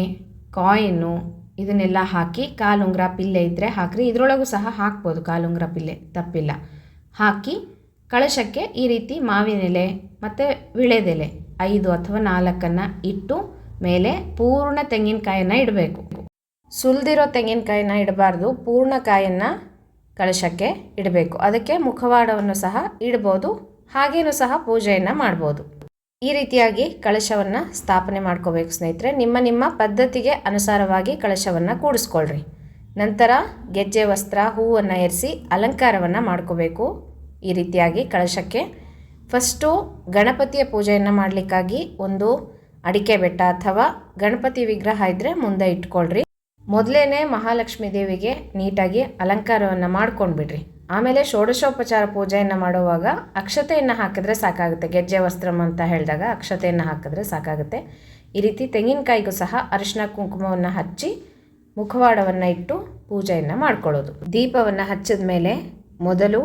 ಕಾಯಿನು ಇದನ್ನೆಲ್ಲ ಹಾಕಿ, ಕಾಲುಂಗುರ ಪಿಲ್ಲೆ ಇದ್ದರೆ ಹಾಕ್ರಿ, ಇದರೊಳಗೂ ಸಹ ಹಾಕ್ಬೋದು ಕಾಲುಂಗುರ ಪಿಲ್ಲೆ, ತಪ್ಪಿಲ್ಲ. ಹಾಕಿ ಕಳಶಕ್ಕೆ ಈ ರೀತಿ ಮಾವಿನೆಲೆ ಮತ್ತು ವಿಳೆದೆಲೆ 5 ಅಥವಾ 4 ಇಟ್ಟು ಮೇಲೆ ಪೂರ್ಣ ತೆಂಗಿನಕಾಯನ್ನು ಇಡಬೇಕು. ಸುಲಿದಿರೋ ತೆಂಗಿನಕಾಯಿನ ಇಡಬಾರ್ದು, ಪೂರ್ಣ ಕಾಯನ್ನು ಕಳಶಕ್ಕೆ ಇಡಬೇಕು. ಅದಕ್ಕೆ ಮುಖವಾಡವನ್ನು ಸಹ ಇಡ್ಬೋದು, ಹಾಗೇನೂ ಸಹ ಪೂಜೆಯನ್ನು ಮಾಡ್ಬೋದು. ಈ ರೀತಿಯಾಗಿ ಕಳಶವನ್ನು ಸ್ಥಾಪನೆ ಮಾಡ್ಕೋಬೇಕು ಸ್ನೇಹಿತರೆ. ನಿಮ್ಮ ಪದ್ಧತಿಗೆ ಅನುಸಾರವಾಗಿ ಕಳಶವನ್ನು ಕೂಡಿಸ್ಕೊಳ್ರಿ. ನಂತರ ಗೆಜ್ಜೆ ವಸ್ತ್ರ, ಹೂವನ್ನು ಏರಿಸಿ ಅಲಂಕಾರವನ್ನು ಮಾಡ್ಕೋಬೇಕು. ಈ ರೀತಿಯಾಗಿ ಕಳಶಕ್ಕೆ ಫಸ್ಟು ಗಣಪತಿಯ ಪೂಜೆಯನ್ನು ಮಾಡಲಿಕ್ಕಾಗಿ ಒಂದು ಅಡಿಕೆ ಬೆಟ್ಟ ಅಥವಾ ಗಣಪತಿ ವಿಗ್ರಹ ಇದ್ದರೆ ಮುಂದೆ ಇಟ್ಕೊಳ್ರಿ. ಮೊದಲೇ ಮಹಾಲಕ್ಷ್ಮೀ ದೇವಿಗೆ ನೀಟಾಗಿ ಅಲಂಕಾರವನ್ನು ಮಾಡ್ಕೊಂಡ್ಬಿಡ್ರಿ. ಆಮೇಲೆ ಷೋಡಶೋಪಚಾರ ಪೂಜೆಯನ್ನು ಮಾಡುವಾಗ ಅಕ್ಷತೆಯನ್ನು ಹಾಕಿದ್ರೆ ಸಾಕಾಗುತ್ತೆ. ಗೆಜ್ಜೆ ವಸ್ತ್ರಂ ಅಂತ ಹೇಳಿದಾಗ ಅಕ್ಷತೆಯನ್ನು ಹಾಕಿದ್ರೆ ಸಾಕಾಗುತ್ತೆ. ಈ ರೀತಿ ತೆಂಗಿನಕಾಯಿಗೂ ಸಹ ಅರಿಶಿನ ಕುಂಕುಮವನ್ನು ಹಚ್ಚಿ ಮುಖವಾಡವನ್ನು ಇಟ್ಟು ಪೂಜೆಯನ್ನು ಮಾಡ್ಕೊಳ್ಳೋದು. ದೀಪವನ್ನು ಹಚ್ಚಿದ ಮೇಲೆ ಮೊದಲು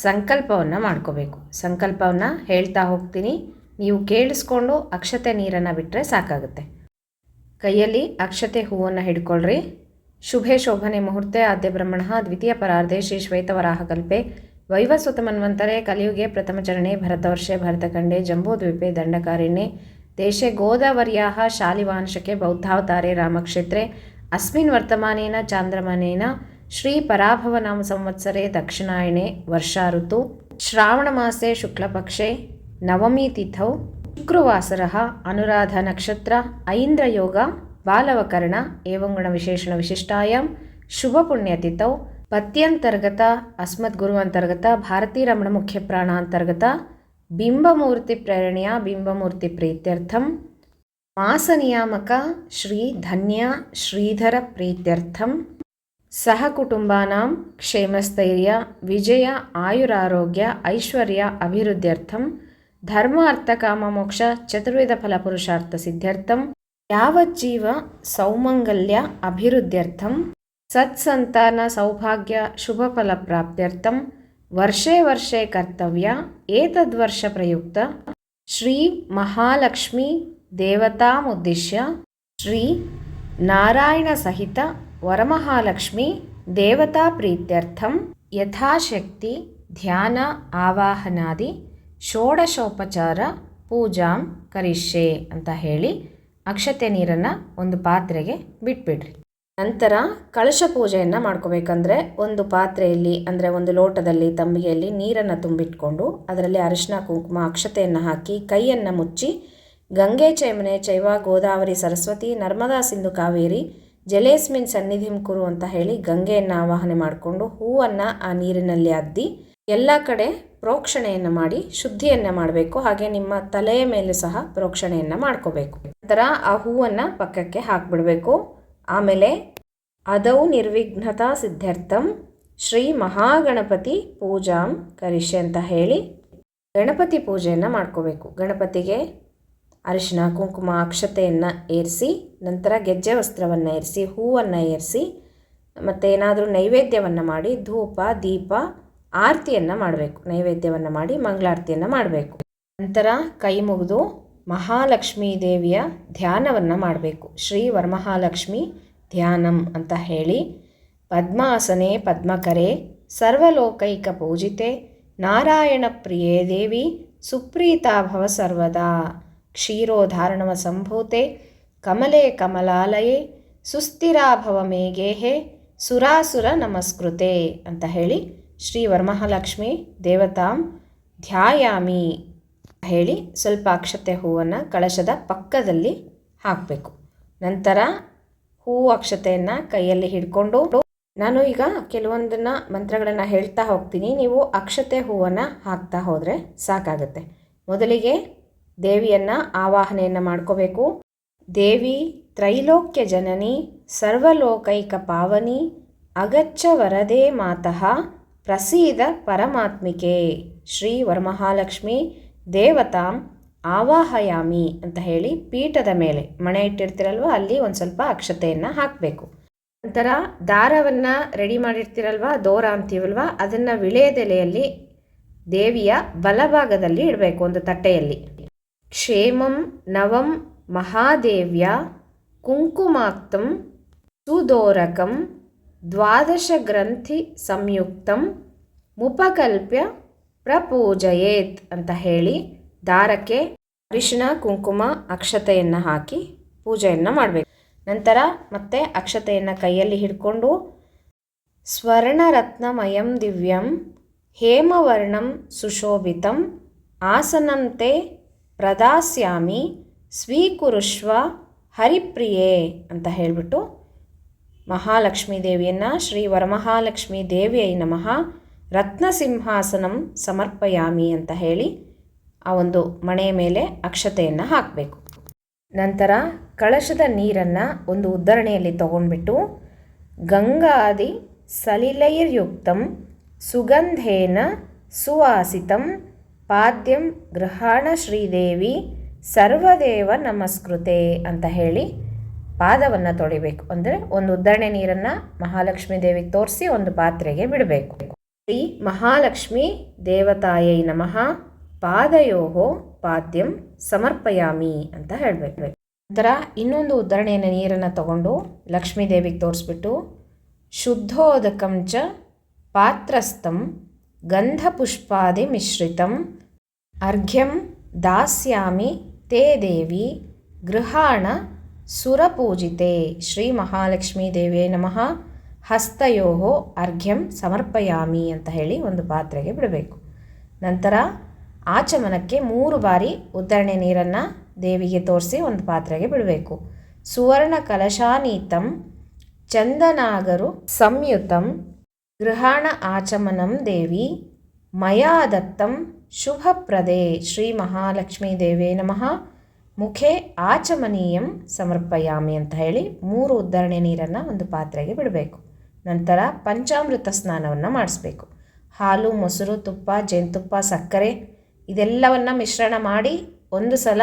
ಸಂಕಲ್ಪವನ್ನು ಮಾಡ್ಕೋಬೇಕು. ಸಂಕಲ್ಪವನ್ನು ಹೇಳ್ತಾ ಹೋಗ್ತೀನಿ, ನೀವು ಕೇಳಿಸ್ಕೊಂಡು ಅಕ್ಷತೆ ನೀರನ್ನು ಬಿಟ್ಟರೆ ಸಾಕಾಗುತ್ತೆ. ಕೈಯಲ್ಲಿ ಅಕ್ಷತೆ ಹೂವನ್ನು ಹಿಡ್ಕೊಳ್ರಿ. ಶುಭೆ ಶೋಭನೆ ಮುಹೂರ್ತೆ ಆದ್ಯ ಬ್ರಹ್ಮಣ ದ್ವಿತೀಯ ಪರಾರ್ಧೆ ಶ್ರೀ ಶ್ವೇತವರಾಹಕಲ್ಪೆ ವೈವಸ್ವತ ಮನ್ವಂತರೆ ಕಲಿಯುಗೆ ಪ್ರಥಮಚರಣೆ ಭರತವರ್ಷೆ ಭರತಖಂಡೆ ಜಂಬೂದ್ವೀಪೆ ದಂಡಕಾರಣ್ಯೆ ದೇಶೆ ಗೋದಾವರ್ಯಾಃ ಶಾಲಿವಾಂಶಕೆ ಬೌದ್ಧಾವತಾರೆ ರಾಮಕ್ಷೇತ್ರೆ ಅಸ್ಮಿನ್ ವರ್ತಮಾನೇನ ಚಾಂದ್ರಮಾನೇನ ಶ್ರೀ ಪರಾಭವನಾಮ ಸಂವತ್ಸರೆ ದಕ್ಷಿಣಾಯಣೆ ವರ್ಷಾ ಋತು ಶ್ರಾವಣ ಮಾಸೆ ಶುಕ್ಲಪಕ್ಷೆ ನವಮಿ ತಿಥೌ ಶುಕ್ರವಾಸರಃ ಅನುರಾಧ ನಕ್ಷತ್ರ ಐಂದ್ರಯೋಗ ಬಾಲವಕರ್ಣ ಏವಂ ಗುಣ ವಿಶೇಷಣ ವಿಶಿಷ್ಟಾಯಾಂ ಶುಭ ಪುಣ್ಯತಿಥೌ ಪತ್ಯಂತರ್ಗತ ಅಸ್ಮದ್ಗುರು ಅಂತರ್ಗತ ಭಾರತೀ ರಮಣ ಮುಖ್ಯ ಪ್ರಾಣ ಅಂತರ್ಗತ ಬಿಂಬಮೂರ್ತಿ ಪ್ರೇರಣೆಯ ಬಿಂಬಮೂರ್ತಿ ಪ್ರೀತ್ಯರ್ಥಂ ಮಾಸ ನಿಯಾಮಕ ಶ್ರೀ ಧನ್ಯ ಶ್ರೀಧರ ಪ್ರೀತ್ಯರ್ಥಂ ಸಹ ಕುಟುಂಬಾನಾಂ ಕ್ಷೇಮಸ್ಥೈರ್ಯ ವಿಜಯ ಆಯುರಾರೋಗ್ಯ ಐಶ್ವರ್ಯ ಅಭಿವೃದ್ಧ್ಯರ್ಥಂ ಧರ್ಮ ಅರ್ಥ ಕಾಮ ಮೋಕ್ಷ ಚತುರ್ವಿಧ ಫಲ ಪುರುಷಾರ್ಥ ಸಿದ್ಧ್ಯರ್ಥಂ ಯಾವಜ್ಜೀವ ಸೌಮಂಗಲ್ಯ ಅಭಿವೃದ್ಧ್ಯರ್ಥಂ ಸತ್ಸಂತಾನ ಸೌಭಾಗ್ಯ ಶುಭ ಫಲ ಪ್ರಾಪ್ತ್ಯರ್ಥಂ ವರ್ಷೇ ವರ್ಷೇ ಕರ್ತವ್ಯ ಏತದ್ವರ್ಷ ಪ್ರಯುಕ್ತ ಶ್ರೀ ಮಹಾಲಕ್ಷ್ಮಿ ದೇವತಾಮುದ್ದೇಶ್ಯ ಶ್ರೀ ನಾರಾಯಣ ಸಹಿತ ವರಮಹಾಲಕ್ಷ್ಮಿ ದೇವತಾ ಪ್ರೀತ್ಯರ್ಥಂ ಯಥಾಶಕ್ತಿ ಧ್ಯಾನ ಆವಾಹನಾದಿ ಷೋಡಶೋಪಚಾರ ಪೂಜಾಂ ಕರಿಷ್ಯೆ ಅಂತ ಹೇಳಿ ಅಕ್ಷತೆ ನೀರನ್ನು ಒಂದು ಪಾತ್ರೆಗೆ ಬಿಟ್ಬಿಡ್ರಿ. ನಂತರ ಕಳಶ ಪೂಜೆಯನ್ನು ಮಾಡ್ಕೋಬೇಕಂದ್ರೆ ಒಂದು ಪಾತ್ರೆಯಲ್ಲಿ ಅಂದರೆ ಒಂದು ಲೋಟದಲ್ಲಿ ತಂಬಿಗೆಯಲ್ಲಿ ನೀರನ್ನು ತುಂಬಿಟ್ಕೊಂಡು ಅದರಲ್ಲಿ ಅರಿಶಿನ ಕುಂಕುಮ ಅಕ್ಷತೆಯನ್ನು ಹಾಕಿ ಕೈಯನ್ನು ಮುಚ್ಚಿ ಗಂಗೆ ಚೈಮನೆ ಚೈವ ಗೋದಾವರಿ ಸರಸ್ವತಿ ನರ್ಮದಾ ಸಿಂಧು ಕಾವೇರಿ ಜಲೇಸ್ಮಿನ್ ಸನ್ನಿಧಿಂ ಕುರು ಅಂತ ಹೇಳಿ ಗಂಗೆಯನ್ನು ಆವಾಹನೆ ಮಾಡಿಕೊಂಡು ಹೂವನ್ನು ಆ ನೀರಿನಲ್ಲಿ ಅದ್ದಿ ಎಲ್ಲ ಕಡೆ ಪ್ರೋಕ್ಷಣೆಯನ್ನು ಮಾಡಿ ಶುದ್ಧಿಯನ್ನು ಮಾಡಬೇಕು. ಹಾಗೆ ನಿಮ್ಮ ತಲೆಯ ಮೇಲೆ ಸಹ ಪ್ರೋಕ್ಷಣೆಯನ್ನು ಮಾಡ್ಕೋಬೇಕು. ನಂತರ ಆ ಹೂವನ್ನು ಪಕ್ಕಕ್ಕೆ ಹಾಕಿಬಿಡಬೇಕು. ಆಮೇಲೆ ಅದೌ ನಿರ್ವಿಘ್ನತಾ ಸಿದ್ಧಾರ್ಥಂ ಶ್ರೀ ಮಹಾಗಣಪತಿ ಪೂಜಾಂ ಕರಿಷ್ಯೆ ಅಂತ ಹೇಳಿ ಗಣಪತಿ ಪೂಜೆಯನ್ನು ಮಾಡ್ಕೋಬೇಕು. ಗಣಪತಿಗೆ ಅರಿಶಿನ ಕುಂಕುಮ ಅಕ್ಷತೆಯನ್ನು ಏರಿಸಿ ನಂತರ ಗೆಜ್ಜೆ ವಸ್ತ್ರವನ್ನು ಏರಿಸಿ ಹೂವನ್ನು ಏರಿಸಿ ಮತ್ತು ಏನಾದರೂ ನೈವೇದ್ಯವನ್ನು ಮಾಡಿ ಧೂಪ ದೀಪ ಆರತಿಯನ್ನು ಮಾಡಬೇಕು. ನೈವೇದ್ಯವನ್ನು ಮಾಡಿ ಮಂಗಳಾರತಿಯನ್ನು ಮಾಡಬೇಕು. ನಂತರ ಕೈ ಮುಗಿದು ಮಹಾಲಕ್ಷ್ಮೀ ದೇವಿಯ ಧ್ಯಾನವನ್ನು ಮಾಡಬೇಕು. ಶ್ರೀ ವರಮಹಾಲಕ್ಷ್ಮಿ ಧ್ಯಾನಂ ಅಂತ ಹೇಳಿ ಪದ್ಮಾಸನೆ ಪದ್ಮಕರೆ ಸರ್ವಲೋಕೈಕ ಪೂಜಿತೆ ನಾರಾಯಣ ಪ್ರಿಯೇ ದೇವಿ ಸುಪ್ರೀತಾ ಭವ ಸರ್ವದಾ ಕ್ಷೀರೋಧಾರಣವ ಸಂಭೂತೆ ಕಮಲೆ ಕಮಲಾಲಯೇ ಸುಸ್ಥಿರಾ ಭವ ಮೇಘೇಹೆ ಸುರಾಸುರ ನಮಸ್ಕೃತೆ ಅಂತ ಹೇಳಿ ಶ್ರೀ ವರಮಹಾಲಕ್ಷ್ಮಿ ದೇವತಾಂ ಧ್ಯಾಯಾಮಿ ಹೇಳಿ ಸ್ವಲ್ಪ ಅಕ್ಷತೆ ಹೂವನ್ನು ಕಳಶದ ಪಕ್ಕದಲ್ಲಿ ಹಾಕಬೇಕು. ನಂತರ ಹೂವು ಅಕ್ಷತೆಯನ್ನು ಕೈಯಲ್ಲಿ ಹಿಡ್ಕೊಂಡು ನಾನು ಈಗ ಕೆಲವೊಂದನ್ನು ಮಂತ್ರಗಳನ್ನು ಹೇಳ್ತಾ ಹೋಗ್ತೀನಿ. ನೀವು ಅಕ್ಷತೆ ಹೂವನ್ನು ಹಾಕ್ತಾ ಹೋದರೆ ಸಾಕಾಗುತ್ತೆ. ಮೊದಲಿಗೆ ದೇವಿಯನ್ನು ಆವಾಹನೆಯನ್ನು ಮಾಡ್ಕೋಬೇಕು. ದೇವಿ ತ್ರೈಲೋಕ್ಯ ಜನನಿ ಸರ್ವಲೋಕೈಕ ಪಾವನಿ ಅಗಚ್ಚ ವರದೇ ಮಾತಃ ಪ್ರಸೀದ ಪರಮಾತ್ಮಿಕೆ ಶ್ರೀ ವರಮಹಾಲಕ್ಷ್ಮಿ ದೇವತಾಂ ಆವಾಹಯಾಮಿ ಅಂತ ಹೇಳಿ ಪೀಠದ ಮೇಲೆ ಮಣೆ ಇಟ್ಟಿರ್ತೀರಲ್ವ ಅಲ್ಲಿ ಒಂದು ಸ್ವಲ್ಪ ಅಕ್ಷತೆಯನ್ನು ಹಾಕಬೇಕು. ನಂತರ ದಾರವನ್ನು ರೆಡಿ ಮಾಡಿರ್ತೀರಲ್ವ ದೋರ ಅಂತೀವಲ್ವ ಅದನ್ನು ವಿಳೆಯದೆಲೆಯಲ್ಲಿ ದೇವಿಯ ಬಲಭಾಗದಲ್ಲಿ ಇಡಬೇಕು ಒಂದು ತಟ್ಟೆಯಲ್ಲಿ. ಕ್ಷೇಮಂ ನವಂ ಮಹಾದೇವ್ಯ ಕುಂಕುಮಾಕ್ತಂ ಸುದೋರಕಂ ದ್ವಾದಶ ಗ್ರಂಥಿ ಸಂಯುಕ್ತಂ ಮುಪಕಲ್ಪ್ಯ ಪ್ರಪೂಜಯೇತ್ ಅಂತ ಹೇಳಿ ದಾರಕ್ಕೆ ಅರಿಶಿನ ಕುಂಕುಮ ಅಕ್ಷತೆಯನ್ನು ಹಾಕಿ ಪೂಜೆಯನ್ನು ಮಾಡಬೇಕು. ನಂತರ ಮತ್ತೆ ಅಕ್ಷತೆಯನ್ನು ಕೈಯಲ್ಲಿ ಹಿಡ್ಕೊಂಡು ಸ್ವರ್ಣರತ್ನಮಯಂ ದಿವ್ಯಂ ಹೇಮವರ್ಣಂ ಸುಶೋಭಿತಂ ಆಸನಂತೆ ಪ್ರದಾಸ್ಯಾಮಿ ಸ್ವೀಕುರುಷ್ವ ಹರಿಪ್ರಿಯೇ ಅಂತ ಹೇಳಿಬಿಟ್ಟು ಮಹಾಲಕ್ಷ್ಮೀ ದೇವಿಯನ್ನು ಶ್ರೀ ವರಮಹಾಲಕ್ಷ್ಮೀ ದೇವಿಯೈ ನಮಃ ರತ್ನಸಿಂಹಾಸನಂ ಸಮರ್ಪಯಾಮಿ ಅಂತ ಹೇಳಿ ಆ ಒಂದು ಮಣೆಯ ಮೇಲೆ ಅಕ್ಷತೆಯನ್ನು ಹಾಕಬೇಕು. ನಂತರ ಕಳಶದ ನೀರನ್ನು ಒಂದು ಉದ್ದರಣೆಯಲ್ಲಿ ತಗೊಂಡ್ಬಿಟ್ಟು ಗಂಗಾದಿ ಸಲಿಲೈರ್ಯುಕ್ತಂ ಸುಗಂಧೇನ ಸುವಾಸಿತಂ ಪಾದ್ಯಂ ಗೃಹಾಣ ಶ್ರೀದೇವಿ ಸರ್ವದೇವ ನಮಸ್ಕೃತೆ ಅಂತ ಹೇಳಿ ಪಾದವನ್ನು ತೊಳಿಬೇಕು. ಅಂದರೆ ಒಂದು ಉದ್ದರಣೆ ನೀರನ್ನು ಮಹಾಲಕ್ಷ್ಮೀ ದೇವಿಗೆ ತೋರಿಸಿ ಒಂದು ಪಾತ್ರೆಗೆ ಬಿಡಬೇಕು. ಶ್ರೀ ಮಹಾಲಕ್ಷ್ಮಿ ದೇವತಾಯೈ ನಮಃ ಪಾದಯೋಹೋ ಪಾದ್ಯಂ ಸಮರ್ಪಯಾಮಿ ಅಂತ ಹೇಳಬೇಕು. ನಂತರ ಇನ್ನೊಂದು ಉದ್ದರಣೆಯ ನೀರನ್ನು ತಗೊಂಡು ಲಕ್ಷ್ಮೀ ದೇವಿಗೆ ತೋರಿಸ್ಬಿಟ್ಟು ಶುದ್ಧೋದಕಂ ಚ ಪಾತ್ರಸ್ಥಂ ಗಂಧಪುಷ್ಪಾದಿ ಮಿಶ್ರಿತಂ ಅರ್ಘ್ಯಂ ದಾಸ್ಯಾಮಿ ತೇ ದೇವಿ ಗೃಹಾಣ ಸುರಪೂಜಿತೆ ಶ್ರೀ ಮಹಾಲಕ್ಷ್ಮೀ ದೇವಿಯೇ ನಮಃ ಹಸ್ತಯೋಹೋ ಅರ್ಘ್ಯಂ ಸಮರ್ಪಯಾಮಿ ಅಂತ ಹೇಳಿ ಒಂದು ಪಾತ್ರೆಗೆ ಬಿಡಬೇಕು. ನಂತರ ಆಚಮನಕ್ಕೆ 3 ಬಾರಿ ಉದ್ದರಣೆ ನೀರನ್ನು ದೇವಿಗೆ ತೋರಿಸಿ ಒಂದು ಪಾತ್ರೆಗೆ ಬಿಡಬೇಕು. ಸುವರ್ಣ ಕಲಶಾನೀತಂ ಚಂದನಾಗರು ಸಂಯುತಂ ಗೃಹಾಣ ಆಚಮನಂ ದೇವಿ ಮಯಾ ದತ್ತಂ ಶುಭಪ್ರದೇ ಶ್ರೀ ಮಹಾಲಕ್ಷ್ಮೀ ದೇವೇ ನಮಃ ಮುಖೆ ಆಚಮನೀಯಂ ಸಮರ್ಪಯಾಮಿ ಅಂತ ಹೇಳಿ 3 ಉದ್ದರಣೆ ನೀರನ್ನು ಒಂದು ಪಾತ್ರೆಗೆ ಬಿಡಬೇಕು. ನಂತರ ಪಂಚಾಮೃತ ಸ್ನಾನವನ್ನು ಮಾಡಿಸ್ಬೇಕು. ಹಾಲು ಮೊಸರು ತುಪ್ಪ ಜೇನುತುಪ್ಪ ಸಕ್ಕರೆ ಇದೆಲ್ಲವನ್ನು ಮಿಶ್ರಣ ಮಾಡಿ ಒಂದು ಸಲ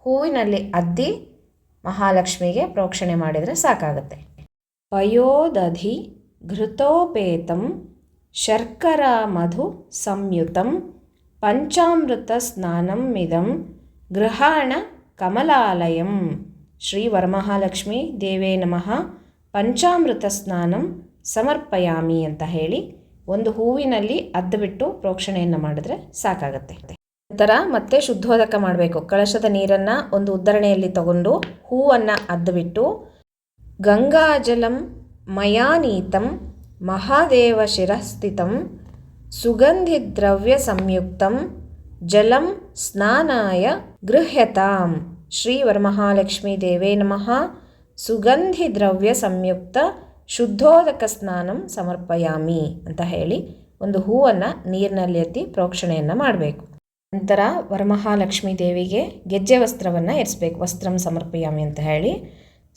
ಹೂವಿನಲ್ಲಿ ಅದ್ದಿ ಮಹಾಲಕ್ಷ್ಮಿಗೆ ಪ್ರೋಕ್ಷಣೆ ಮಾಡಿದರೆ ಸಾಕಾಗುತ್ತೆ. ಪಯೋದಧಿ ಘೃತೋಪೇತಂ ಶರ್ಕರಾ ಮಧು ಸಂಯುತಂ ಪಂಚಾಮೃತ ಸ್ನಾನಂ ಮಿದಂ ಗೃಹಾಣ ಕಮಲಾಲಯಂ ಶ್ರೀ ವರಮಹಾಲಕ್ಷ್ಮೀ ದೇವೇ ನಮಃ ಪಂಚಾಮೃತ ಸ್ನಾನಂ ಸಮರ್ಪಯಾಮಿ ಅಂತ ಹೇಳಿ ಒಂದು ಹೂವಿನಲ್ಲಿ ಅದ್ದುಬಿಟ್ಟು ಪ್ರೋಕ್ಷಣೆಯನ್ನು ಮಾಡಿದ್ರೆ ಸಾಕಾಗತ್ತೆ. ನಂತರ ಮತ್ತೆ ಶುದ್ಧೋದಕ ಮಾಡಬೇಕು. ಕಳಶದ ನೀರನ್ನು ಒಂದು ಉದ್ದರಣೆಯಲ್ಲಿ ತಗೊಂಡು ಹೂವನ್ನು ಅದ್ದುಬಿಟ್ಟು ಗಂಗಾಜಲಂ ಮಯಾನೀತಂ ಮಹಾದೇವ ಶಿರಸ್ಥಿತಂ ಸುಗಂಧಿದ್ರವ್ಯ ಸಂಯುಕ್ತಂ ಜಲಂ ಸ್ನಾನಾಯ ಗೃಹ್ಯತಾಂ ಶ್ರೀ ವರಮಹಾಲಕ್ಷ್ಮೀ ದೇವೇ ನಮಃ ಸುಗಂಧಿದ್ರವ್ಯ ಸಂಯುಕ್ತ ಶುದ್ಧೋದಕ ಸ್ನಾನಂ ಸಮರ್ಪಯಾಮಿ ಅಂತ ಹೇಳಿ ಒಂದು ಹೂವನ್ನು ನೀರಿನಲ್ಲಿ ಎತ್ತಿ ಪ್ರೋಕ್ಷಣೆಯನ್ನು ಮಾಡಬೇಕು. ನಂತರ ವರಮಹಾಲಕ್ಷ್ಮೀ ದೇವಿಗೆ ಗೆಜ್ಜೆ ವಸ್ತ್ರವನ್ನು ಎರಿಸಬೇಕು. ವಸ್ತ್ರಂ ಸಮರ್ಪಯಾಮಿ ಅಂತ ಹೇಳಿ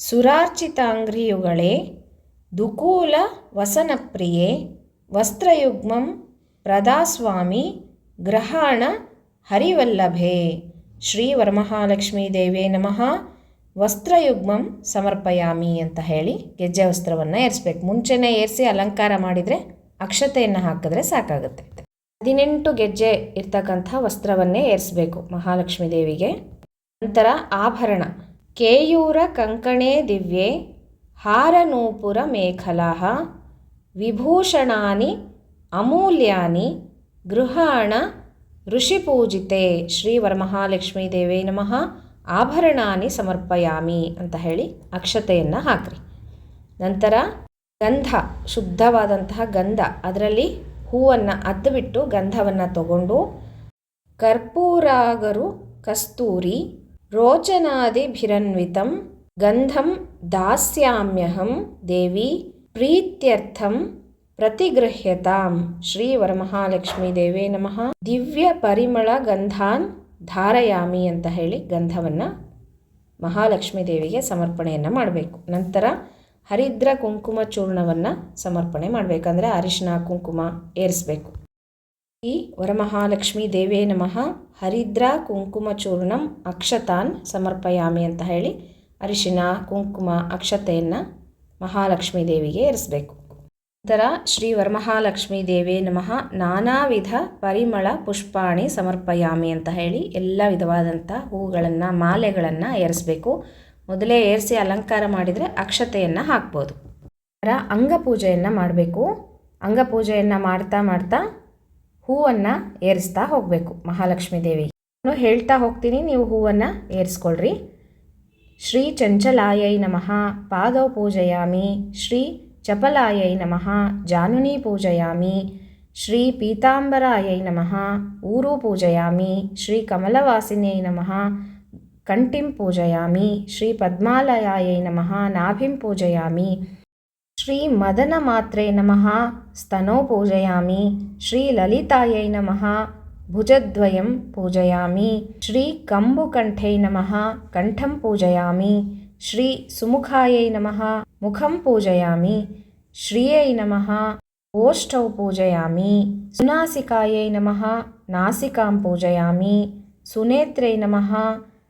ಸುರಾರ್ಚಿತಾಂಗ್ರಿಯುಗಳೇ ದುಕೂಲ ವಸನಪ್ರಿಯೇ ವಸ್ತ್ರಯುಗ್ಮಂ ಪ್ರದಾಸ್ವಾಮಿ ಗ್ರಹಾಣ ಹರಿವಲ್ಲಭೆ ಶ್ರೀ ವರಮಹಾಲಕ್ಷ್ಮೀ ದೇವೇ ನಮಃ ವಸ್ತ್ರಯುಗ್ಮಂ ಸಮರ್ಪಯಾಮಿ ಅಂತ ಹೇಳಿ ಗೆಜ್ಜೆ ವಸ್ತ್ರವನ್ನು ಏರಿಸ್ಬೇಕು. ಮುಂಚೆನೇ ಏರಿಸಿ ಅಲಂಕಾರ ಮಾಡಿದರೆ ಅಕ್ಷತೆಯನ್ನು ಹಾಕಿದ್ರೆ ಸಾಕಾಗುತ್ತೆ. 18 ಗೆಜ್ಜೆ ಇರ್ತಕ್ಕಂಥ ವಸ್ತ್ರವನ್ನೇ ಏರಿಸಬೇಕು ಮಹಾಲಕ್ಷ್ಮೀ ದೇವಿಗೆ. ನಂತರ ಆಭರಣ ಕೇಯೂರ ಕಂಕಣೇ ದಿವ್ಯೆ ಹಾರನೂಪುರ ಮೇಖಲಾ ವಿಭೂಷಣಾನಿ ಅಮೂಲ್ಯಾನಿ ಗೃಹಾಣ ಋಷಿಪೂಜಿತೆ ಶ್ರೀ ವರಮಹಾಲಕ್ಷ್ಮೀ ದೇವೇ ನಮಃ ಆಭರಣಾನಿ ಸಮರ್ಪಯಾಮಿ ಅಂತ ಹೇಳಿ ಅಕ್ಷತೆಯನ್ನು ಹಾಕ್ರಿ. ನಂತರ ಗಂಧ, ಶುದ್ಧವಾದಂತಹ ಗಂಧ, ಅದರಲ್ಲಿ ಹೂವನ್ನು ಅದ್ದುಬಿಟ್ಟು ಗಂಧವನ್ನು ತಗೊಂಡು ಕರ್ಪೂರಾಗರು ಕಸ್ತೂರಿ ರೋಚನಾದಿಭಿರನ್ವಿತಂ ಗಂಧಂ ದಾಸ್ಯಾಮ್ಯಹಂ ದೇವಿ ಪ್ರೀತ್ಯರ್ಥಂ ಪ್ರತಿಗೃಹ್ಯತಾಂ ಶ್ರೀ ವರಮಹಾಲಕ್ಷ್ಮೀ ದೇವೇ ನಮಃ ದಿವ್ಯ ಪರಿಮಳ ಗಂಧಾನ್ ಧಾರಯಾಮಿ ಅಂತ ಹೇಳಿ ಗಂಧವನ್ನು ಮಹಾಲಕ್ಷ್ಮೀ ದೇವಿಗೆ ಸಮರ್ಪಣೆಯನ್ನು ಮಾಡಬೇಕು. ನಂತರ ಹರಿದ್ರ ಕುಂಕುಮ ಚೂರ್ಣವನ್ನು ಸಮರ್ಪಣೆ ಮಾಡಬೇಕಂದ್ರೆ ಅರಿಶಿನ ಕುಂಕುಮ ಏರಿಸಬೇಕು. ಈ ವರಮಹಾಲಕ್ಷ್ಮೀ ದೇವೇ ನಮಃ ಹರಿದ್ರ ಕುಂಕುಮ ಚೂರ್ಣಂ ಅಕ್ಷತಾನ್ ಸಮರ್ಪಯಾಮಿ ಅಂತ ಹೇಳಿ ಅರಿಶಿನ ಕುಂಕುಮ ಅಕ್ಷತೆಯನ್ನು ಮಹಾಲಕ್ಷ್ಮೀ ದೇವಿಗೆ ಏರಿಸಬೇಕು. ನಂತರ ಶ್ರೀ ವರಮಹಾಲಕ್ಷ್ಮೀ ದೇವೇ ನಮಃ ನಾನಾ ವಿಧ ಪರಿಮಳ ಪುಷ್ಪಾಣಿ ಸಮರ್ಪಯಾಮಿ ಅಂತ ಹೇಳಿ ಎಲ್ಲ ವಿಧವಾದಂಥ ಹೂಗಳನ್ನು ಮಾಲೆಗಳನ್ನು ಏರಿಸಬೇಕು. ಮೊದಲೇ ಏರಿಸಿ ಅಲಂಕಾರ ಮಾಡಿದರೆ ಅಕ್ಷತೆಯನ್ನು ಹಾಕ್ಬೋದು. ನಂತರ ಅಂಗಪೂಜೆಯನ್ನು ಮಾಡಬೇಕು. ಅಂಗಪೂಜೆಯನ್ನು ಮಾಡ್ತಾ ಮಾಡ್ತಾ ಹೂವನ್ನು ಏರಿಸ್ತಾ ಹೋಗಬೇಕು ಮಹಾಲಕ್ಷ್ಮೀ ದೇವಿಗೆ. ನಾನು ಹೇಳ್ತಾ ಹೋಗ್ತೀನಿ, ನೀವು ಹೂವನ್ನು ಏರಿಸ್ಕೊಳ್ರಿ. ಶ್ರೀ ಚಂಚಲಾಯೈ ನಮಃ ಪಾದೌ ಪೂಜಯಾಮಿ ಶ್ರೀ ಚಪಲಾಯೈ ನಮಃ ಜಾನುನಿ ಪೂಜಯಾಮಿ ಶ್ರೀ ಪೀತಾಂಬರಾಯೈ ನಮಃ ಊರು ಪೂಜಯಾಮಿ ಶ್ರೀ ಕಮಲವಾಸಿನ್ಯೈ ನಮಃ ಕಂಠಿಂ ಪೂಜಯಾಮಿ ಶ್ರೀ ಪದ್ಮಾಲಯಾಯೈ ನಮಃ ನಾಭಿಂ ಪೂಜಯಾಮಿ ಶ್ರೀ ಮದನ ಮಾತ್ರೇ ನಮಃ ಸ್ತನೋ ಪೂಜಯಾಮಿ ಶ್ರೀ ಲಲಿತಾಯೈ ನಮಃ ಭುಜದ್ವಯಂ ಪೂಜಯಾಮಿ ಶ್ರೀ ಕಂಬುಕಂಠೈ ನಮಃ ಕಂಠಂ ಪೂಜಯಾಮಿ ಶ್ರೀ ಸುಮುಖಾಯೈ ನಮಃ ಮುಖಂ ಪೂಜಯಾಮಿ ಶ್ರಿಯೈ ನಮಃ ಓಷ್ಠೌ ಪೂಜಯಾಮಿ ಸುನಾಸಿಕಾಯೈ ನಮಃ ನಾಸಿಕಾಂ ಪೂಜಯಾಮಿ ಸುನೇತ್ರೈ ನಮಃ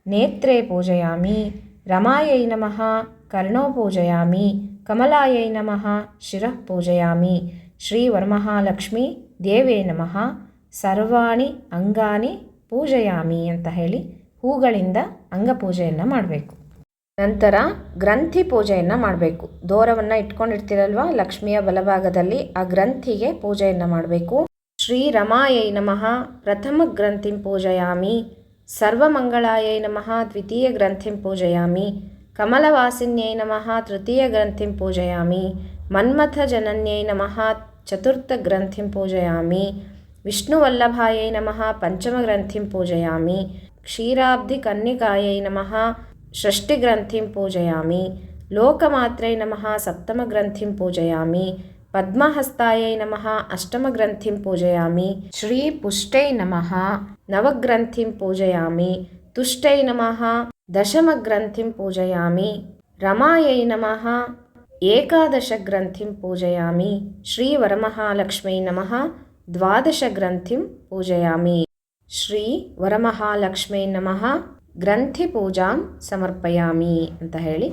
ನೇತ್ರೇ ಪೂಜಯಾಮಿ ರಮಾಯೈ ನಮಃ ಕರ್ಣೋ ಪೂಜಯಾಮಿ ಕಮಲಾಯೈ ನಮಃ ಶಿರಃ ಪೂಜಯಾಮಿ ಶ್ರೀ ವರಮಹಾಲಕ್ಷ್ಮೀ ದೇವೇ ನಮಃ ಸರ್ವಾಣಿ ಅಂಗಾನಿ ಪೂಜಯಾಮಿ ಅಂತ ಹೇಳಿ ಹೂಗಳಿಂದ ಅಂಗಪೂಜೆಯನ್ನು ಮಾಡಬೇಕು. ನಂತರ ಗ್ರಂಥಿ ಪೂಜೆಯನ್ನು ಮಾಡಬೇಕು. ದೋರವನ್ನು ಇಟ್ಕೊಂಡಿರ್ತೀರಲ್ವ ಲಕ್ಷ್ಮಿಯ ಬಲಭಾಗದಲ್ಲಿ, ಆ ಗ್ರಂಥಿಗೆ ಪೂಜೆಯನ್ನು ಮಾಡಬೇಕು. ಶ್ರೀ ರಮಾಯೈ ನಮಃ ಪ್ರಥಮ ಗ್ರಂಥಿಂ ಪೂಜಯಾಮಿ ಸರ್ವಮಂಗಳಾಯೈ ನಮಃ ದ್ವಿತೀಯ ಗ್ರಂಥಿಂ ಪೂಜಯಾಮಿ ಕಮಲವಾಸಿನ್ಯೈ ನಮಃ ತೃತೀಯ ಗ್ರಂಥಿಂ ಪೂಜಯಾಮಿ ಮನ್ಮಥ ಜನನ್ಯೈ ನಮಃ ಚತುರ್ಥ ಗ್ರಂಥಿಂ ಪೂಜಯಾಮಿ ವಿಷ್ಣುವಲ್ಲಭಾಯೈ ನಮಃ ಪಂಚಮ ಗ್ರಂಥಿಂ ಪೂಜಯಾಮಿ ಕ್ಷೀರಾಬ್ಧಿ ಕನ್ನಿಕಾಯೈ ನಮಃ ಷಷ್ಠಿಗ್ರಂಥಿಂ ಪೂಜಯಾಮಿ ಲೋಕಮಾತ್ರೈ ನಮಃ ಸಪ್ತಮ ಗ್ರಂಥಿಂ ಪೂಜಯಾಮಿ ಪದ್ಮಹಸ್ತಾಯೈ ನಮಃ ಅಷ್ಟಮ ಗ್ರಂಥಿಂ ಪೂಜಯಾಮಿ ಶ್ರೀ ಪುಷ್ಟೈ ನಮಃ ನವಗ್ರಂಥಿಂ ಪೂಜಯಾಮಿ ತುಷ್ಟೈ ನಮಃ ದಶಮ ಗ್ರಂಥಿಂ ಪೂಜಯಾಮಿ ರಮಾಯೈ ನಮಃ ಏಕಾದಶ ಗ್ರಂಥಿಂ ಪೂಜಯಾಮಿ ಶ್ರೀ ವರಮಹಾಲಕ್ಷ್ಮೈ ನಮಃ ದ್ವಾದಶ ಗ್ರಂಥಿಂ ಪೂಜಯಾಮಿ ಶ್ರೀ ವರಮಹಾಲಕ್ಷ್ಮೈ ನಮಃ ಗ್ರಂಥಿ ಪೂಜಾಂ ಸಮರ್ಪಯಾಮಿ ಅಂತ ಹೇಳಿ